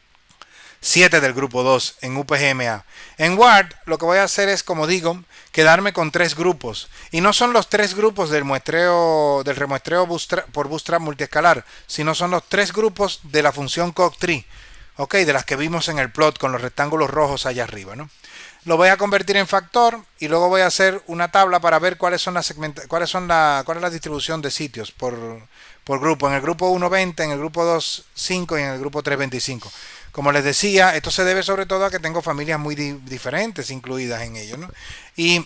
7 del grupo 2 en UPGMA. En Ward lo que voy a hacer es, como digo, quedarme con 3 grupos. Y no son los 3 grupos del remuestreo por bootstrap multiescalar, sino son los 3 grupos de la función coctree, ¿ok? De las que vimos en el plot con los rectángulos rojos allá arriba, ¿no? Lo voy a convertir en factor y luego voy a hacer una tabla para ver cuál es la distribución de sitios por grupo. En el grupo 1, 20, en el grupo 2, 5 y en el grupo 3, 25. Como les decía, esto se debe sobre todo a que tengo familias muy diferentes incluidas en ello, ¿no? Y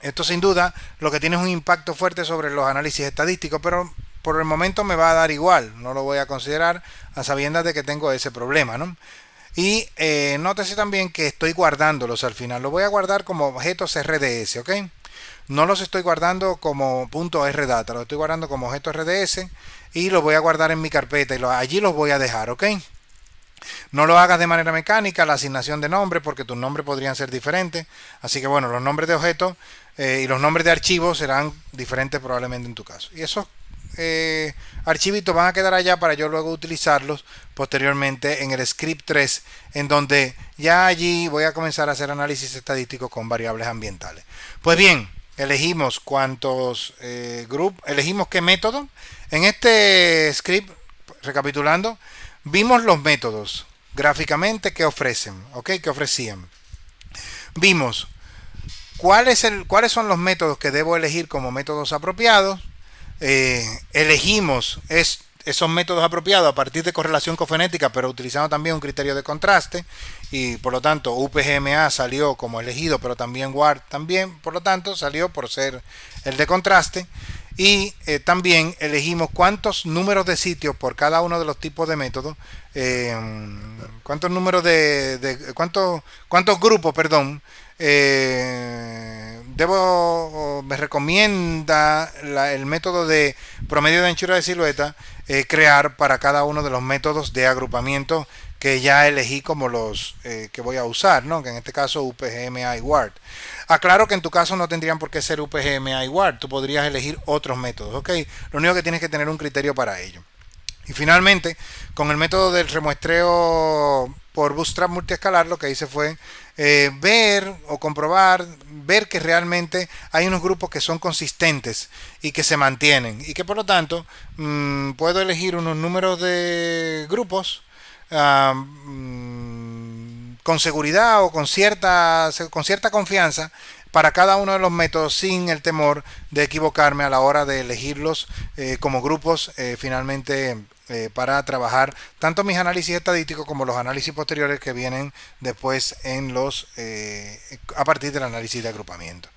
esto sin duda lo que tiene es un impacto fuerte sobre los análisis estadísticos, pero por el momento me va a dar igual, no lo voy a considerar a sabiendas de que tengo ese problema, ¿no? Y nótese también que estoy guardándolos al final, lo voy a guardar como objetos RDS, ¿ok? No los estoy guardando como .rdata, los estoy guardando como objetos RDS y los voy a guardar en mi carpeta y allí los voy a dejar, ¿ok? No lo hagas de manera mecánica, la asignación de nombres, porque tus nombres podrían ser diferentes. Así que bueno, los nombres de objetos y los nombres de archivos serán diferentes probablemente en tu caso. Y esos archivitos van a quedar allá para yo luego utilizarlos posteriormente en el script 3, en donde ya allí voy a comenzar a hacer análisis estadístico con variables ambientales. Pues bien, elegimos cuántos elegimos qué método. En este script, recapitulando, vimos los métodos gráficamente que ofrecen, ¿ok? Que ofrecían. Vimos cuáles son los métodos que debo elegir como métodos apropiados. Elegimos esos métodos apropiados a partir de correlación cofonética, pero utilizando también un criterio de contraste, y por lo tanto UPGMA salió como elegido, pero también Ward también, por lo tanto salió por ser el de contraste. Y también elegimos cuántos números de sitios por cada uno de los tipos de métodos, cuántos números cuántos grupos, perdón, me recomienda el método de promedio de anchura de silueta crear para cada uno de los métodos de agrupamiento que ya elegí como los que voy a usar, ¿no? Que en este caso UPGMA y Ward. Aclaro que en tu caso no tendrían por qué ser UPGMA y Ward, tú podrías elegir otros métodos, ¿ok? Lo único que tienes que tener un criterio para ello. Y finalmente, con el método del remuestreo por bootstrap multiescalar, lo que hice fue ver o comprobar, ver que realmente hay unos grupos que son consistentes y que se mantienen y que por lo tanto puedo elegir unos números de grupos con seguridad o con cierta confianza para cada uno de los métodos sin el temor de equivocarme a la hora de elegirlos como grupos finalmente para trabajar tanto mis análisis estadísticos como los análisis posteriores que vienen después en a partir del análisis de agrupamiento.